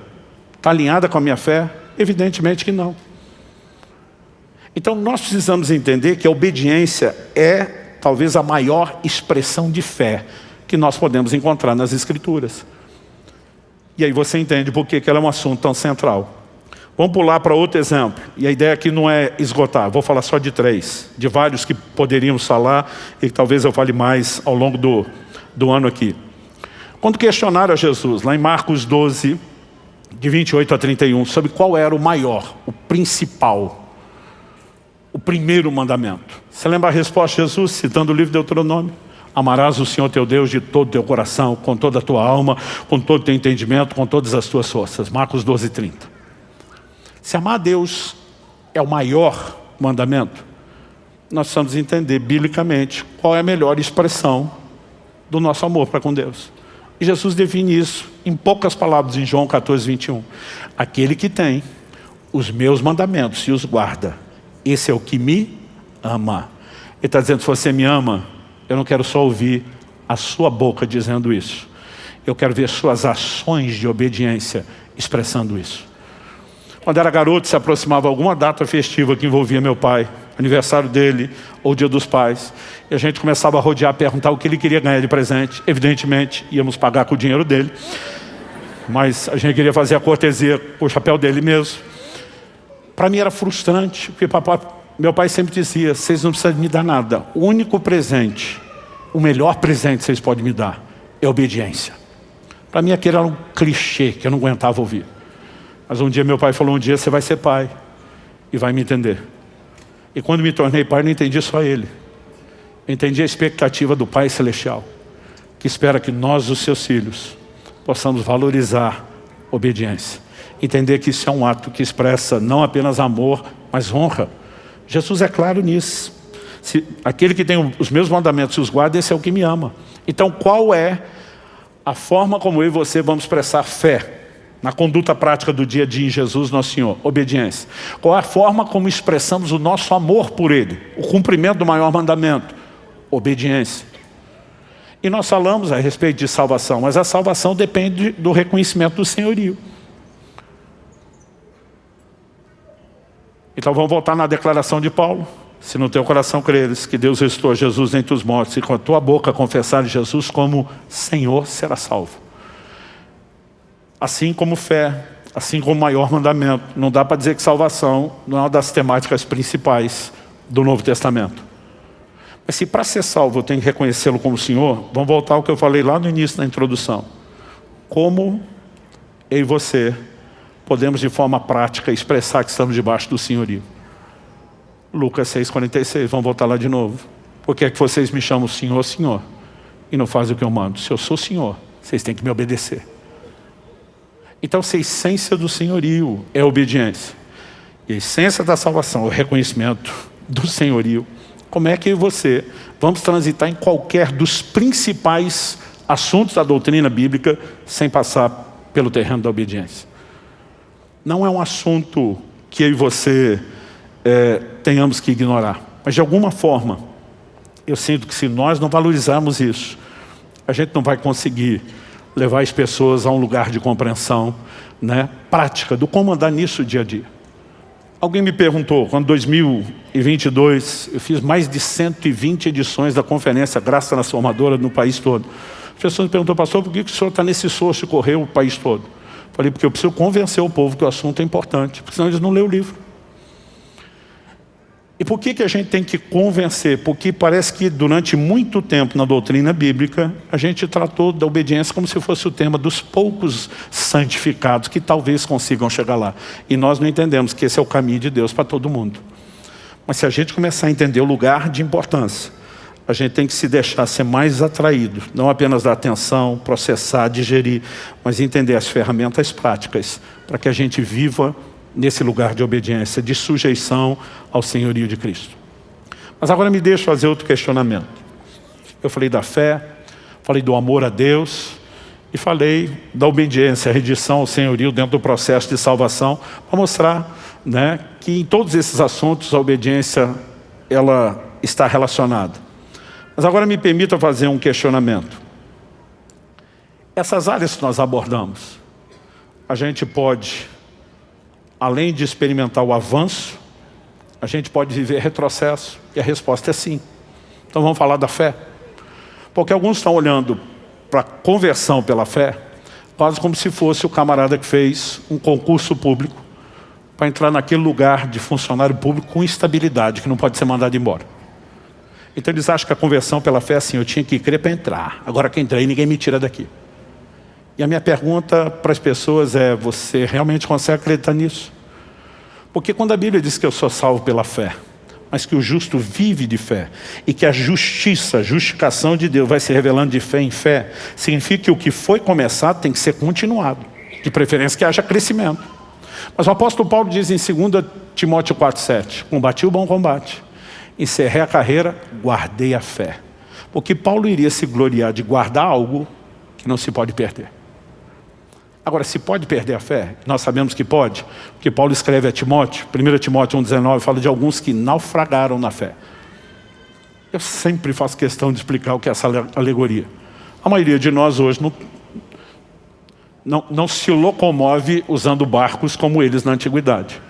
está alinhada com a minha fé? Evidentemente que não. Então nós precisamos entender que a obediência é talvez a maior expressão de fé que nós podemos encontrar nas Escrituras. E aí você entende por que ela é um assunto tão central. Vamos pular para outro exemplo. E a ideia aqui não é esgotar, vou falar só de 3, de vários que poderíamos falar e que talvez eu fale mais ao longo do ano aqui. Quando questionaram a Jesus, lá em Marcos 12, de 28 a 31, sobre qual era o maior, o principal, o primeiro mandamento. Você lembra a resposta de Jesus, citando o livro de Deuteronômio? Amarás o Senhor teu Deus de todo o teu coração, com toda a tua alma, com todo o teu entendimento, com todas as tuas forças. Marcos 12, 30. Se amar a Deus é o maior mandamento, nós precisamos entender biblicamente qual é a melhor expressão do nosso amor para com Deus. E Jesus define isso em poucas palavras em João 14, 21. Aquele que tem os meus mandamentos e os guarda, esse é o que me ama. Ele está dizendo, se você me ama, eu não quero só ouvir a sua boca dizendo isso. Eu quero ver suas ações de obediência expressando isso. Quando era garoto, se aproximava alguma data festiva que envolvia meu pai, aniversário dele, ou dia dos pais, e a gente começava a rodear, perguntar o que ele queria ganhar de presente. Evidentemente, íamos pagar com o dinheiro dele, mas a gente queria fazer a cortesia com o chapéu dele mesmo. Para mim era frustrante, porque meu pai sempre dizia, vocês não precisam me dar nada. O único presente, o melhor presente que vocês podem me dar é obediência. Para mim aquele era um clichê que eu não aguentava ouvir. Mas um dia meu pai falou, um dia você vai ser pai e vai me entender. E quando me tornei pai, eu não entendi só ele. Eu entendi a expectativa do Pai Celestial, que espera que nós, os seus filhos, possamos valorizar obediência. Entender que isso é um ato que expressa não apenas amor, mas honra. Jesus é claro nisso. Aquele que tem os meus mandamentos e os guarda, esse é o que me ama. Então qual é a forma como eu e você vamos expressar fé na conduta prática do dia a dia em Jesus, nosso Senhor? Obediência. Qual é a forma como expressamos o nosso amor por Ele? O cumprimento do maior mandamento? Obediência. E nós falamos a respeito de salvação, mas a salvação depende do reconhecimento do senhorio. Então vamos voltar na declaração de Paulo. Se no teu coração creres que Deus ressuscitou Jesus dentre os mortos e com a tua boca confessares Jesus como Senhor, será salvo. Assim como fé, assim como maior mandamento. Não dá para dizer que salvação não é uma das temáticas principais do Novo Testamento. Mas se para ser salvo eu tenho que reconhecê-lo como Senhor, vamos voltar ao que eu falei lá no início da introdução. Como eu e você podemos de forma prática expressar que estamos debaixo do senhorio. Lucas 6,46, vamos voltar lá de novo. Por que é que vocês me chamam Senhor, Senhor, e não fazem o que eu mando? Se eu sou Senhor, vocês têm que me obedecer. Então, se a essência do senhorio é a obediência, e a essência da salvação é o reconhecimento do senhorio, como é que você vamos transitar em qualquer dos principais assuntos da doutrina bíblica sem passar pelo terreno da obediência? Não é um assunto que eu e você tenhamos que ignorar, mas de alguma forma eu sinto que se nós não valorizarmos isso, a gente não vai conseguir levar as pessoas a um lugar de compreensão, prática do como andar nisso dia a dia. Alguém me perguntou, quando em 2022 eu fiz mais de 120 edições da conferência Graça Transformadora no país todo. As pessoas me perguntam, pastor, por que o senhor está nesse esforço de correr o país todo? Falei, porque eu preciso convencer o povo que o assunto é importante, porque senão eles não lêem o livro. E por que a gente tem que convencer? Porque parece que durante muito tempo na doutrina bíblica, a gente tratou da obediência como se fosse o tema dos poucos santificados que talvez consigam chegar lá. E nós não entendemos que esse é o caminho de Deus para todo mundo. Mas se a gente começar a entender o lugar de importância, a gente tem que se deixar ser mais atraído, não apenas dar atenção, processar, digerir, mas entender as ferramentas práticas para que a gente viva nesse lugar de obediência, de sujeição ao senhorio de Cristo. Mas agora me deixa fazer outro questionamento. Eu falei da fé, falei do amor a Deus e falei da obediência, a rendição ao senhorio dentro do processo de salvação, para mostrar que em todos esses assuntos a obediência ela está relacionada. Mas agora me permita fazer um questionamento. Essas áreas que nós abordamos, a gente pode, além de experimentar o avanço, a gente pode viver retrocesso. E a resposta é sim. Então vamos falar da fé. Porque alguns estão olhando para a conversão pela fé, quase como se fosse o camarada que fez um concurso público para entrar naquele lugar de funcionário público com instabilidade, que não pode ser mandado embora. Então eles acham que a conversão pela fé é assim, eu tinha que crer para entrar. Agora que entrei, ninguém me tira daqui. E a minha pergunta para as pessoas é, você realmente consegue acreditar nisso? Porque quando a Bíblia diz que eu sou salvo pela fé, mas que o justo vive de fé, e que a justiça, a justificação de Deus vai se revelando de fé em fé, significa que o que foi começado tem que ser continuado, de preferência que haja crescimento. Mas o apóstolo Paulo diz em 2 Timóteo 4,7, combati o bom combate, encerrei a carreira, guardei a fé. Porque Paulo iria se gloriar de guardar algo que não se pode perder. Agora, se pode perder a fé, nós sabemos que pode, porque Paulo escreve a Timóteo, 1 Timóteo 1,19, fala de alguns que naufragaram na fé. Eu sempre faço questão de explicar o que é essa alegoria. A maioria de nós hoje não se locomove usando barcos como eles na antiguidade.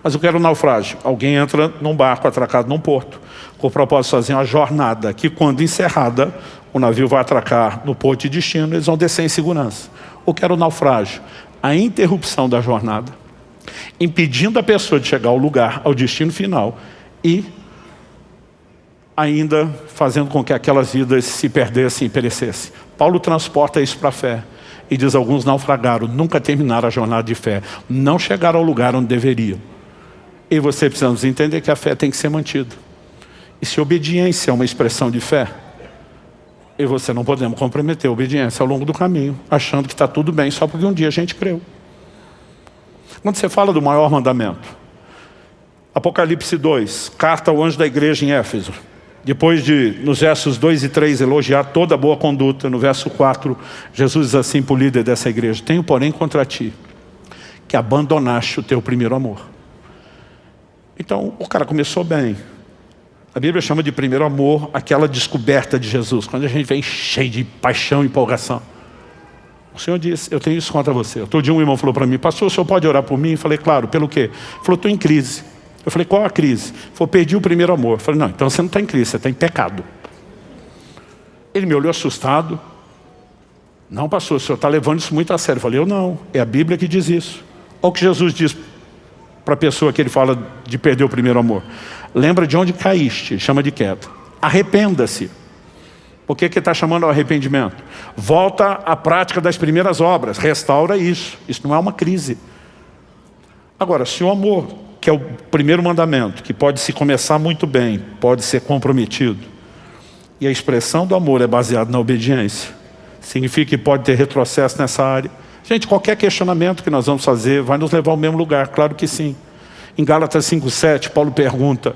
Mas eu quero um naufrágio. Alguém entra num barco atracado num porto, com o propósito de fazer uma jornada, que quando encerrada, o navio vai atracar no porto de destino, eles vão descer em segurança. O que era o naufrágio? A interrupção da jornada, impedindo a pessoa de chegar ao lugar, ao destino final, e ainda fazendo com que aquelas vidas se perdessem e perecessem. Paulo transporta isso para a fé. E diz, alguns naufragaram, nunca terminaram a jornada de fé, não chegaram ao lugar onde deveriam. E você precisa entender que a fé tem que ser mantida. E se obediência é uma expressão de fé, e você não podemos comprometer a obediência ao longo do caminho, achando que está tudo bem só porque um dia a gente creu. Quando você fala do maior mandamento, Apocalipse 2, carta ao anjo da igreja em Éfeso, depois de, nos versos 2 e 3, elogiar toda a boa conduta, no verso 4, Jesus diz assim para o líder dessa igreja, tenho porém contra ti, que abandonaste o teu primeiro amor. Então, o cara começou bem. A Bíblia chama de primeiro amor aquela descoberta de Jesus, quando a gente vem cheio de paixão e empolgação. O Senhor disse, eu tenho isso contra você. Outro dia um irmão falou para mim, pastor, o senhor pode orar por mim? Eu falei, claro, pelo quê? Ele falou, estou em crise. Eu falei, qual a crise? Ele falou, perdi o primeiro amor. Eu falei, não, então você não está em crise, você está em pecado. Ele me olhou assustado. Não, pastor, o senhor está levando isso muito a sério. Eu falei, eu não, é a Bíblia que diz isso. Olha o que Jesus diz para a pessoa que ele fala de perder o primeiro amor. Lembra de onde caíste, chama de queda. Arrependa-se. Por que está chamando ao arrependimento? Volta à prática das primeiras obras, restaura isso. Isso não é uma crise. Agora, se o amor, que é o primeiro mandamento, que pode se começar muito bem, pode ser comprometido, e a expressão do amor é baseada na obediência, significa que pode ter retrocesso nessa área, Gente, qualquer questionamento que nós vamos fazer vai nos levar ao mesmo lugar, claro que sim. Em Gálatas 5:7, Paulo pergunta: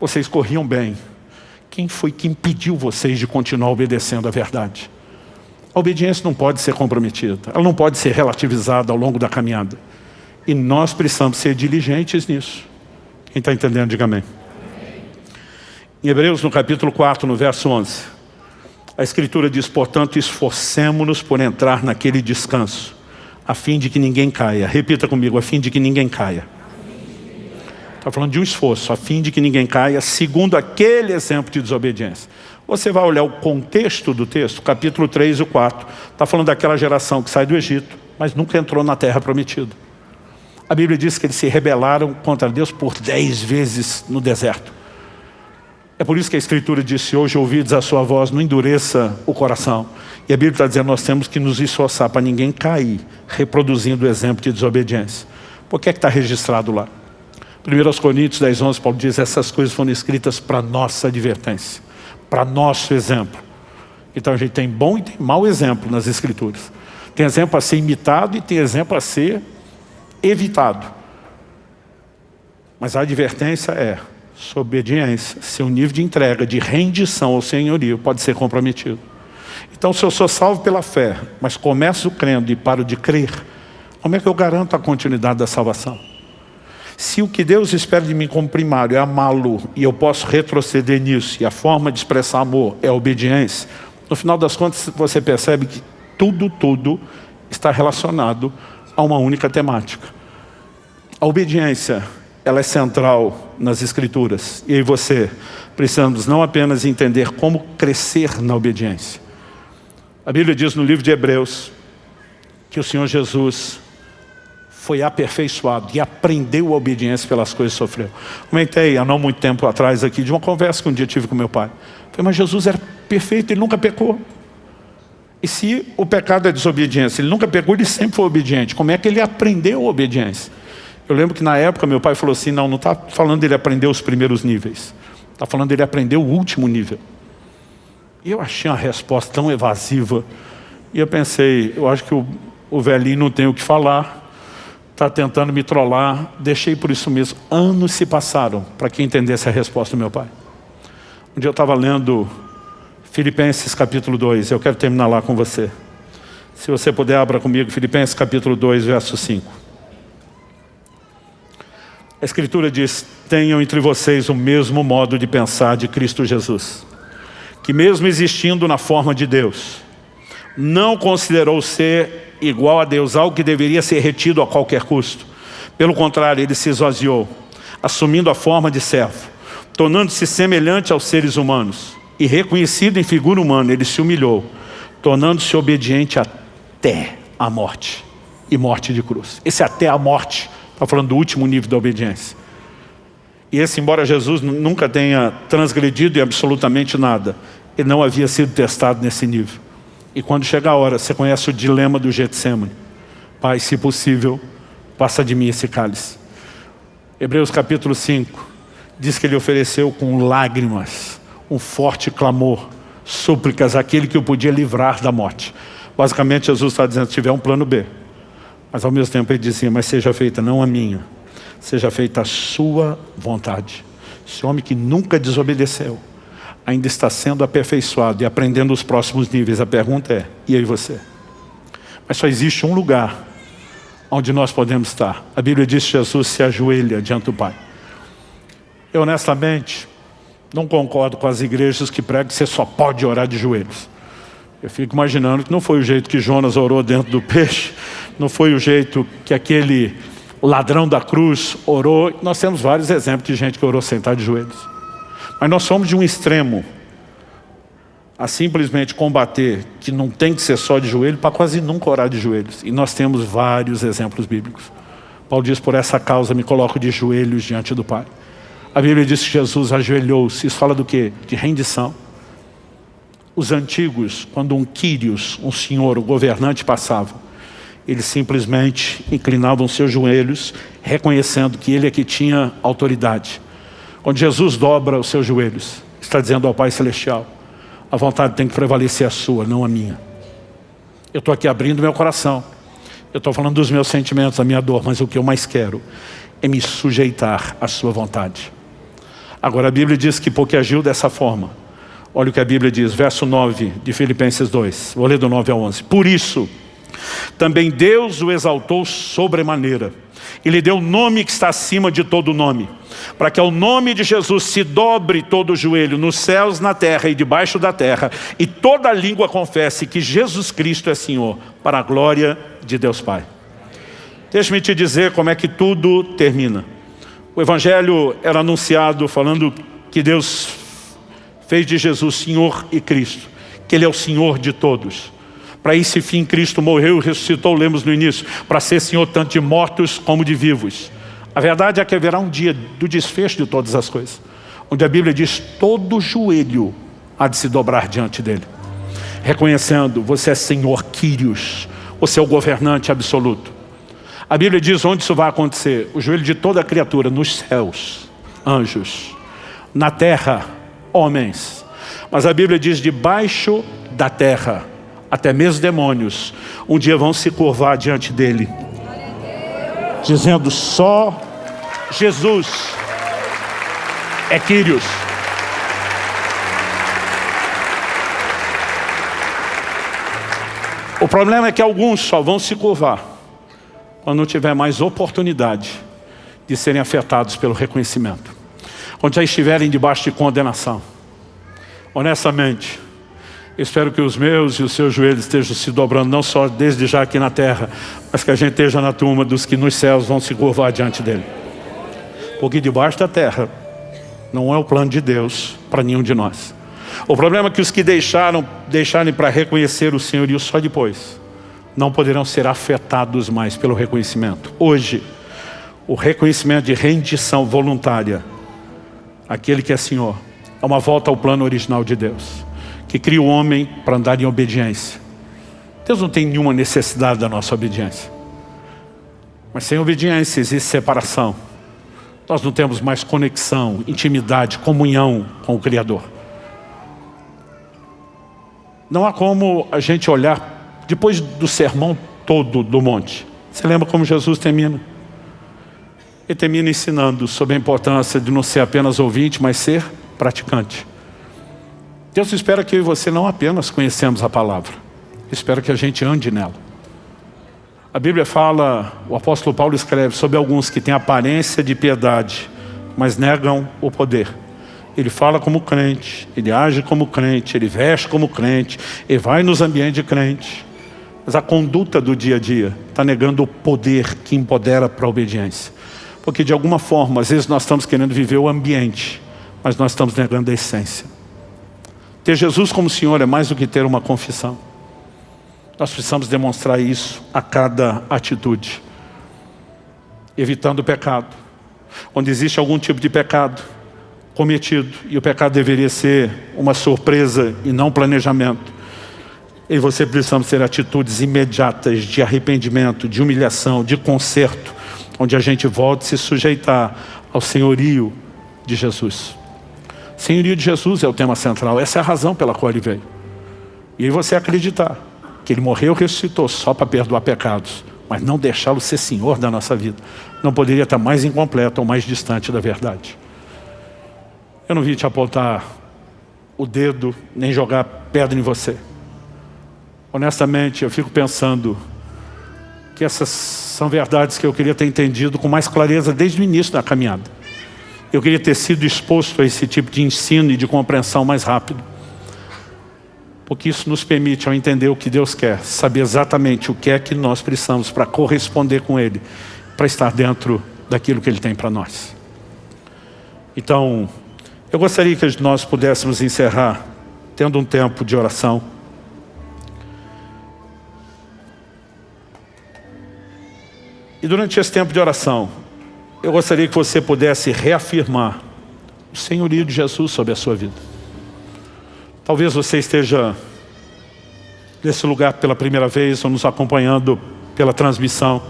vocês corriam bem, quem foi que impediu vocês de continuar obedecendo a verdade? A obediência não pode ser comprometida, ela não pode ser relativizada ao longo da caminhada. E nós precisamos ser diligentes nisso. Quem está entendendo, diga amém. Em Hebreus, no capítulo 4, no verso 11, a Escritura diz: portanto, esforcemo-nos por entrar naquele descanso, a fim de que ninguém caia. Repita comigo: a fim de que ninguém caia. Está falando de um esforço, a fim de que ninguém caia, segundo aquele exemplo de desobediência. Você vai olhar o contexto do texto, capítulo 3 e 4. Está falando daquela geração que sai do Egito, mas nunca entrou na terra prometida. A Bíblia diz que eles se rebelaram contra Deus por 10 vezes no deserto. É por isso que a Escritura disse: hoje ouvides a sua voz, não endureça o coração. E a Bíblia está dizendo: nós temos que nos esforçar para ninguém cair, reproduzindo o exemplo de desobediência. Por que está registrado lá? 1 Coríntios 10:11, Paulo diz: essas coisas foram escritas para nossa advertência, para nosso exemplo. Então a gente tem bom e tem mau exemplo nas Escrituras. Tem exemplo a ser imitado e tem exemplo a ser evitado. Mas a advertência é: sua obediência, seu nível de entrega, de rendição ao senhorio pode ser comprometido. Então, se eu sou salvo pela fé, mas começo crendo e paro de crer, como é que eu garanto a continuidade da salvação? Se o que Deus espera de mim como primário é amá-lo, e eu posso retroceder nisso, e a forma de expressar amor é a obediência, no final das contas você percebe que tudo está relacionado a uma única temática. A obediência, ela é central nas Escrituras. E aí você, precisamos não apenas entender como crescer na obediência. A Bíblia diz no livro de Hebreus que o Senhor Jesus foi aperfeiçoado e aprendeu a obediência pelas coisas que sofreu. Comentei há não muito tempo atrás aqui de uma conversa que um dia tive com meu pai. Falei: mas Jesus era perfeito, ele nunca pecou. E se o pecado é desobediência, ele nunca pecou, ele sempre foi obediente. Como é que ele aprendeu a obediência? Eu lembro que na época meu pai falou assim: não está falando dele aprender os primeiros níveis, está falando dele aprender o último nível. E eu achei uma resposta tão evasiva. E eu pensei: eu acho que o velhinho não tem o que falar, está tentando me trollar. Deixei por isso mesmo. Anos se passaram para que entendesse a resposta do meu pai. Um dia eu estava lendo Filipenses capítulo 2, eu quero terminar lá com você. Se você puder, abra comigo Filipenses capítulo 2, verso 5. A Escritura diz: tenham entre vocês o mesmo modo de pensar de Cristo Jesus, que mesmo existindo na forma de Deus, não considerou ser igual a Deus algo que deveria ser retido a qualquer custo. Pelo contrário, ele se esvaziou, assumindo a forma de servo, tornando-se semelhante aos seres humanos, e reconhecido em figura humana, ele se humilhou, tornando-se obediente até a morte, e morte de cruz. Esse até a morte está falando do último nível da obediência. E esse, embora Jesus nunca tenha transgredido em absolutamente nada, ele não havia sido testado nesse nível. E quando chega a hora, você conhece o dilema do Getsemane: Pai, se possível, passa de mim esse cálice. Hebreus capítulo 5 diz que ele ofereceu com lágrimas um forte clamor, súplicas àquele que o podia livrar da morte. Basicamente Jesus está dizendo: se tiver um plano B. Mas ao mesmo tempo ele dizia: mas seja feita não a minha, seja feita a sua vontade. Esse homem que nunca desobedeceu ainda está sendo aperfeiçoado e aprendendo os próximos níveis. A pergunta é: e aí você? Mas só existe um lugar onde nós podemos estar. A Bíblia diz que Jesus se ajoelha diante do Pai. Eu honestamente não concordo com as igrejas que pregam que você só pode orar de joelhos. Eu fico imaginando que não foi o jeito que Jonas orou dentro do peixe, não foi o jeito que aquele ladrão da cruz orou. Nós temos vários exemplos de gente que orou sentado de joelhos. Mas nós somos de um extremo a simplesmente combater que não tem que ser só de joelho, para quase nunca orar de joelhos. E nós temos vários exemplos bíblicos. Paulo diz: por essa causa me coloco de joelhos diante do Pai. A Bíblia diz que Jesus ajoelhou-se. Isso fala do quê? De rendição. Os antigos, quando um Quírios, um senhor, o governante passava, eles simplesmente inclinavam seus joelhos, reconhecendo que ele é que tinha autoridade. Quando Jesus dobra os seus joelhos, está dizendo ao Pai Celestial: a vontade tem que prevalecer a sua, não a minha. Eu estou aqui abrindo meu coração. Eu estou falando dos meus sentimentos, da minha dor, mas o que eu mais quero é me sujeitar à sua vontade. Agora a Bíblia diz que porque agiu dessa forma, olha o que a Bíblia diz, verso 9 de Filipenses 2, vou ler do 9 ao 11. Por isso, também Deus o exaltou sobremaneira, e lhe deu o nome que está acima de todo nome, para que ao nome de Jesus se dobre todo o joelho, nos céus, na terra e debaixo da terra, e toda língua confesse que Jesus Cristo é Senhor, para a glória de Deus Pai. Deixe-me te dizer como é que tudo termina. O Evangelho era anunciado falando que Deus fez de Jesus Senhor e Cristo, que Ele é o Senhor de todos. Para esse fim Cristo morreu e ressuscitou, lemos no início, para ser Senhor tanto de mortos como de vivos. A verdade é que haverá um dia do desfecho de todas as coisas, onde a Bíblia diz, todo joelho há de se dobrar diante dele, reconhecendo, você é Senhor Kyrios, você é o governante absoluto. A Bíblia diz onde isso vai acontecer, o joelho de toda criatura, nos céus, anjos, na terra, homens. Mas a Bíblia diz debaixo da terra, até mesmo demônios, um dia vão se curvar diante dele, dizendo só Jesus é Kyrios. O problema é que alguns só vão se curvar quando não tiver mais oportunidade de serem afetados pelo reconhecimento, quando já estiverem debaixo de condenação. Honestamente, espero que os meus e os seus joelhos estejam se dobrando, não só desde já aqui na terra, mas que a gente esteja na turma dos que nos céus vão se curvar diante dele. Porque debaixo da terra não é o plano de Deus para nenhum de nós. O problema é que os que deixarem para reconhecer o senhorio só depois, não poderão ser afetados mais pelo reconhecimento. Hoje, o reconhecimento de rendição voluntária, aquele que é Senhor, é uma volta ao plano original de Deus, que cria o homem para andar em obediência. Deus não tem nenhuma necessidade da nossa obediência. Mas sem obediência existe separação. Nós não temos mais conexão, intimidade, comunhão com o Criador. Não há como a gente olhar depois do sermão todo do monte. Você lembra como Jesus termina? Ele termina ensinando sobre a importância de não ser apenas ouvinte, mas ser praticante. Deus espera que eu e você não apenas conhecemos a palavra, espera que a gente ande nela. A Bíblia fala, o apóstolo Paulo escreve sobre alguns que têm aparência de piedade, mas negam o poder. Ele fala como crente, ele age como crente, ele veste como crente, ele vai nos ambientes de crente. Mas a conduta do dia a dia está negando o poder que empodera para a obediência. Porque de alguma forma, às vezes nós estamos querendo viver o ambiente, mas nós estamos negando a essência. Ter Jesus como Senhor é mais do que ter uma confissão. Nós precisamos demonstrar isso a cada atitude. Evitando o pecado. Onde existe algum tipo de pecado cometido, e o pecado deveria ser uma surpresa e não planejamento, e você precisamos ter atitudes imediatas de arrependimento, de humilhação, de conserto, onde a gente volta a se sujeitar ao senhorio de Jesus. O senhorio de Jesus é o tema central, essa é a razão pela qual ele veio. E aí você acreditar que ele morreu e ressuscitou só para perdoar pecados, mas não deixá-lo ser Senhor da nossa vida, não poderia estar mais incompleto ou mais distante da verdade. Eu não vim te apontar o dedo, nem jogar pedra em você. Honestamente, eu fico pensando que essas são verdades que eu queria ter entendido com mais clareza desde o início da caminhada. Eu queria ter sido exposto a esse tipo de ensino e de compreensão mais rápido. Porque isso nos permite, ao entender o que Deus quer, saber exatamente o que é que nós precisamos para corresponder com Ele, para estar dentro daquilo que Ele tem para nós. Então, eu gostaria que nós pudéssemos encerrar tendo um tempo de oração. E durante esse tempo de oração, eu gostaria que você pudesse reafirmar o senhorio de Jesus sobre a sua vida. Talvez você esteja nesse lugar pela primeira vez ou nos acompanhando pela transmissão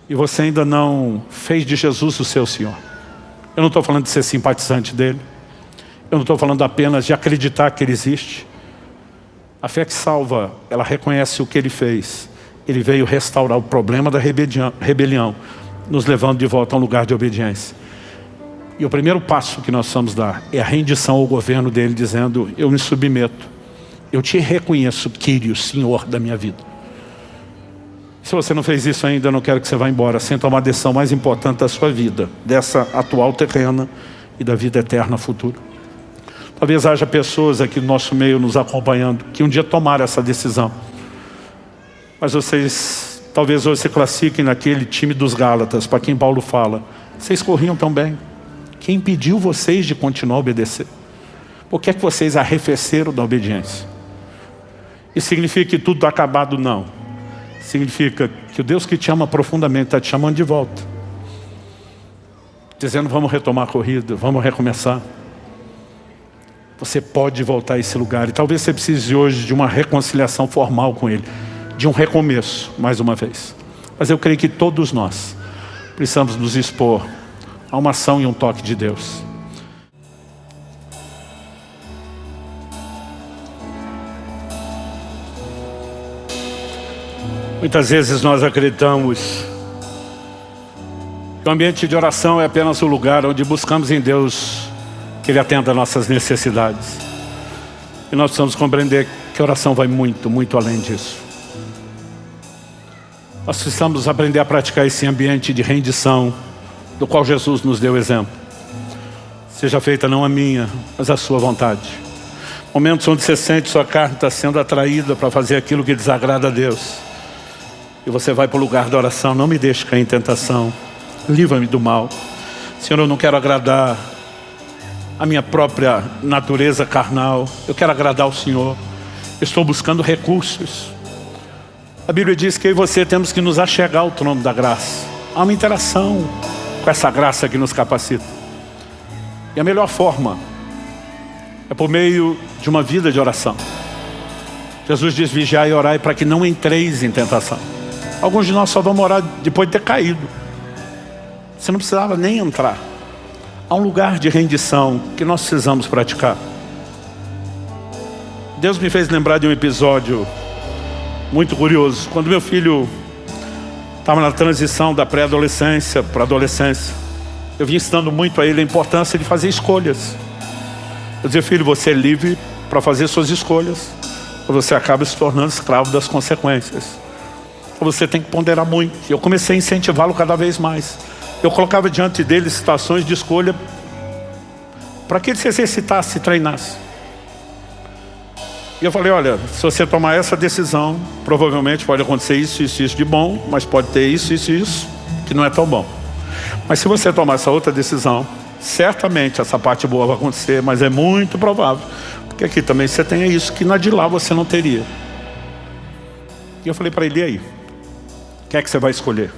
e você ainda não fez de Jesus o seu Senhor. Eu não estou falando de ser simpatizante dele. Eu não estou falando apenas de acreditar que ele existe. A fé que salva, ela reconhece o que ele fez. Ele veio restaurar o problema da rebelião, nos levando de volta a um lugar de obediência. E o primeiro passo que nós precisamos dar é a rendição ao governo dele, dizendo: eu me submeto, eu te reconheço, Quírios, Senhor da minha vida. Se você não fez isso ainda, eu não quero que você vá embora sem tomar a decisão mais importante da sua vida, dessa atual terrena e da vida eterna futura. Talvez haja pessoas aqui no nosso meio nos acompanhando que um dia tomaram essa decisão. Mas vocês talvez hoje se classifiquem naquele time dos Gálatas, para quem Paulo fala: vocês corriam tão bem. Quem impediu vocês de continuar a obedecer? Por que é que vocês arrefeceram da obediência? Isso significa que tudo está acabado? Não. Significa que o Deus que te ama profundamente está te chamando de volta, dizendo: vamos retomar a corrida, vamos recomeçar. Você pode voltar a esse lugar. E talvez você precise hoje de uma reconciliação formal com Ele, de um recomeço, mais uma vez. Mas eu creio que todos nós precisamos nos expor a uma ação e um toque de Deus. Muitas vezes nós acreditamos que o ambiente de oração é apenas o lugar onde buscamos em Deus que Ele atenda às nossas necessidades. E nós precisamos compreender que a oração vai muito, muito além disso. Nós precisamos aprender a praticar esse ambiente de rendição, do qual Jesus nos deu exemplo. Seja feita não a minha, mas a sua vontade. Momentos onde você sente sua carne está sendo atraída para fazer aquilo que desagrada a Deus. E você vai para o lugar da oração: não me deixe cair em tentação, livra-me do mal. Senhor, eu não quero agradar a minha própria natureza carnal, eu quero agradar o Senhor. Eu estou buscando recursos. A Bíblia diz que eu e você temos que nos achegar ao trono da graça. Há uma interação com essa graça que nos capacita. E a melhor forma é por meio de uma vida de oração. Jesus diz: vigiai e orai para que não entreis em tentação. Alguns de nós só vamos orar depois de ter caído. Você não precisava nem entrar. Há um lugar de rendição que nós precisamos praticar. Deus me fez lembrar de um episódio muito curioso. Quando meu filho estava na transição da pré-adolescência para a adolescência, eu vim ensinando muito a ele a importância de fazer escolhas. Eu dizia: filho, você é livre para fazer suas escolhas, ou você acaba se tornando escravo das consequências. Ou você tem que ponderar muito. E eu comecei a incentivá-lo cada vez mais. Eu colocava diante dele situações de escolha para que ele se exercitasse, se treinasse. E eu falei: olha, se você tomar essa decisão, provavelmente pode acontecer isso, isso, isso de bom, mas pode ter isso, isso, isso, que não é tão bom. Mas se você tomar essa outra decisão, certamente essa parte boa vai acontecer, mas é muito provável, porque aqui também você tem isso que na de lá você não teria. E eu falei para ele: e aí? O que é que você vai escolher?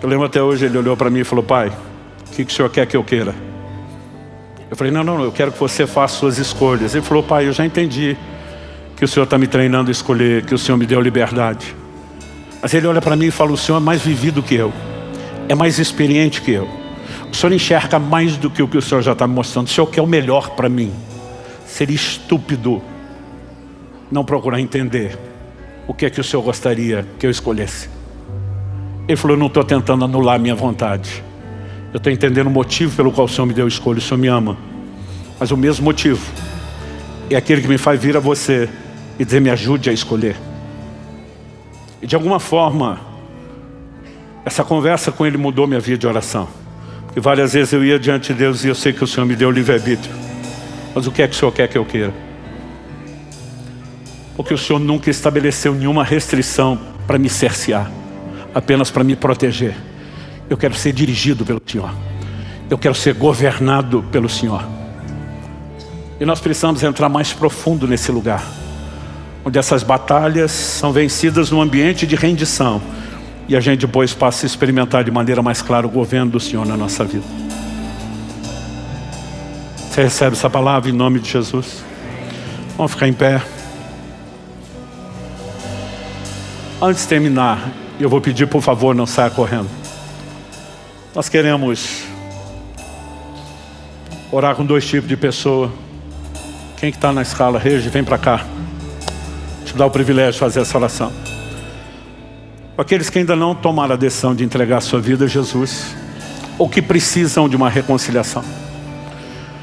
Eu lembro até hoje, ele olhou para mim e falou: pai, o que o senhor quer que eu queira? Eu falei: não, eu quero que você faça suas escolhas. Ele falou: pai, eu já entendi que o senhor está me treinando a escolher, que o senhor me deu liberdade. Mas ele olha para mim e fala: o senhor é mais vivido que eu, é mais experiente que eu. O senhor enxerga mais do que o senhor já está me mostrando. O senhor quer o melhor para mim. Seria estúpido não procurar entender o que é que o senhor gostaria que eu escolhesse. Ele falou: eu não estou tentando anular a minha vontade. Eu estou entendendo o motivo pelo qual o Senhor me deu a escolha. O Senhor me ama. Mas o mesmo motivo é aquele que me faz vir a você e dizer: me ajude a escolher. E de alguma forma, essa conversa com ele mudou minha vida de oração. Porque várias vezes eu ia diante de Deus e eu sei que o Senhor me deu o livre-arbítrio. Mas o que é que o Senhor quer que eu queira? Porque o Senhor nunca estabeleceu nenhuma restrição para me cercear, apenas para me proteger. Eu quero ser dirigido pelo Senhor. Eu quero ser governado pelo Senhor. E nós precisamos entrar mais profundo nesse lugar, onde essas batalhas são vencidas num ambiente de rendição, e a gente depois passa a experimentar de maneira mais clara o governo do Senhor na nossa vida. Você recebe essa palavra em nome de Jesus? Vamos ficar em pé. Antes de terminar, eu vou pedir, por favor, não saia correndo. Nós queremos orar com dois tipos de pessoa. Quem que está na escala? Regi, vem para cá. Te dá o privilégio de fazer essa oração. Aqueles que ainda não tomaram a decisão de entregar a sua vida a Jesus, ou que precisam de uma reconciliação.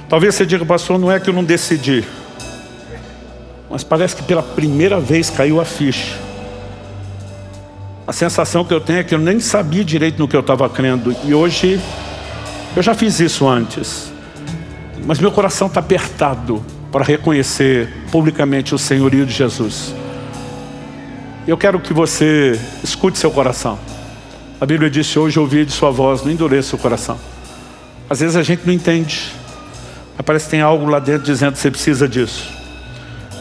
Talvez você diga, pastor, não é que eu não decidi, mas parece que pela primeira vez caiu a ficha. A sensação que eu tenho é que eu nem sabia direito no que eu estava crendo. E hoje, eu já fiz isso antes, mas meu coração está apertado para reconhecer publicamente o senhorio de Jesus. Eu quero que você escute seu coração. A Bíblia diz, hoje ouvi de sua voz, não endureça o coração. Às vezes a gente não entende, mas parece que tem algo lá dentro dizendo que você precisa disso.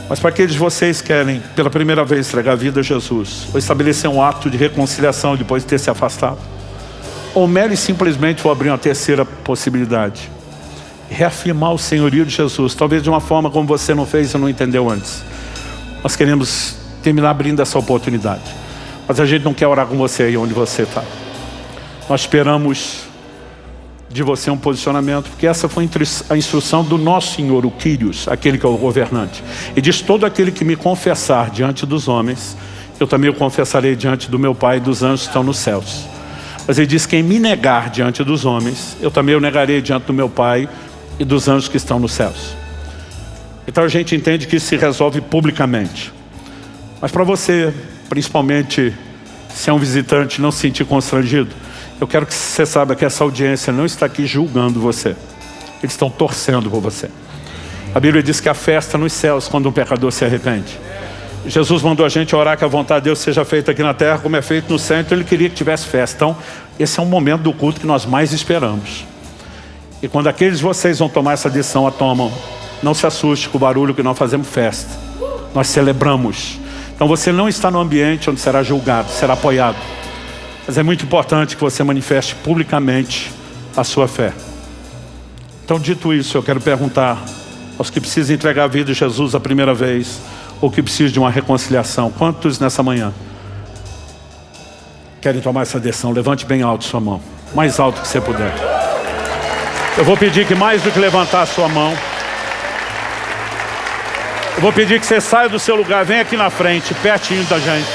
Mas para aqueles de vocês que querem pela primeira vez entregar a vida a Jesus, ou estabelecer um ato de reconciliação depois de ter se afastado, ou mere simplesmente vou abrir uma terceira possibilidade, reafirmar o senhorio de Jesus, talvez de uma forma como você não fez e não entendeu antes. Nós queremos terminar abrindo essa oportunidade, mas a gente não quer orar com você aí onde você está. Nós esperamos de você um posicionamento, porque essa foi a instrução do nosso Senhor, o Quírios, aquele que é o governante. E diz, todo aquele que me confessar diante dos homens, eu também o confessarei diante do meu Pai e dos anjos que estão nos céus. Mas ele diz, quem me negar diante dos homens, eu também o negarei diante do meu Pai e dos anjos que estão nos céus. Então a gente entende que isso se resolve publicamente. Mas para você, principalmente se é um visitante, não se sentir constrangido, eu quero que você saiba que essa audiência não está aqui julgando você. Eles estão torcendo por você. A Bíblia diz que há festa nos céus quando um pecador se arrepende. Jesus mandou a gente orar que a vontade de Deus seja feita aqui na terra como é feito no céu. Então ele queria que tivesse festa. Então esse é um momento do culto que nós mais esperamos. E quando aqueles de vocês vão tomar essa decisão, a tomam. Não se assuste com o barulho que nós fazemos festa. Nós celebramos. Então você não está no ambiente onde será julgado, será apoiado. Mas é muito importante que você manifeste publicamente a sua fé. Então, dito isso, eu quero perguntar aos que precisam entregar a vida a Jesus a primeira vez, ou que precisam de uma reconciliação. Quantos nessa manhã querem tomar essa decisão? Levante bem alto sua mão, mais alto que você puder. Eu vou pedir que mais do que levantar a sua mão, eu vou pedir que você saia do seu lugar, venha aqui na frente, pertinho da gente.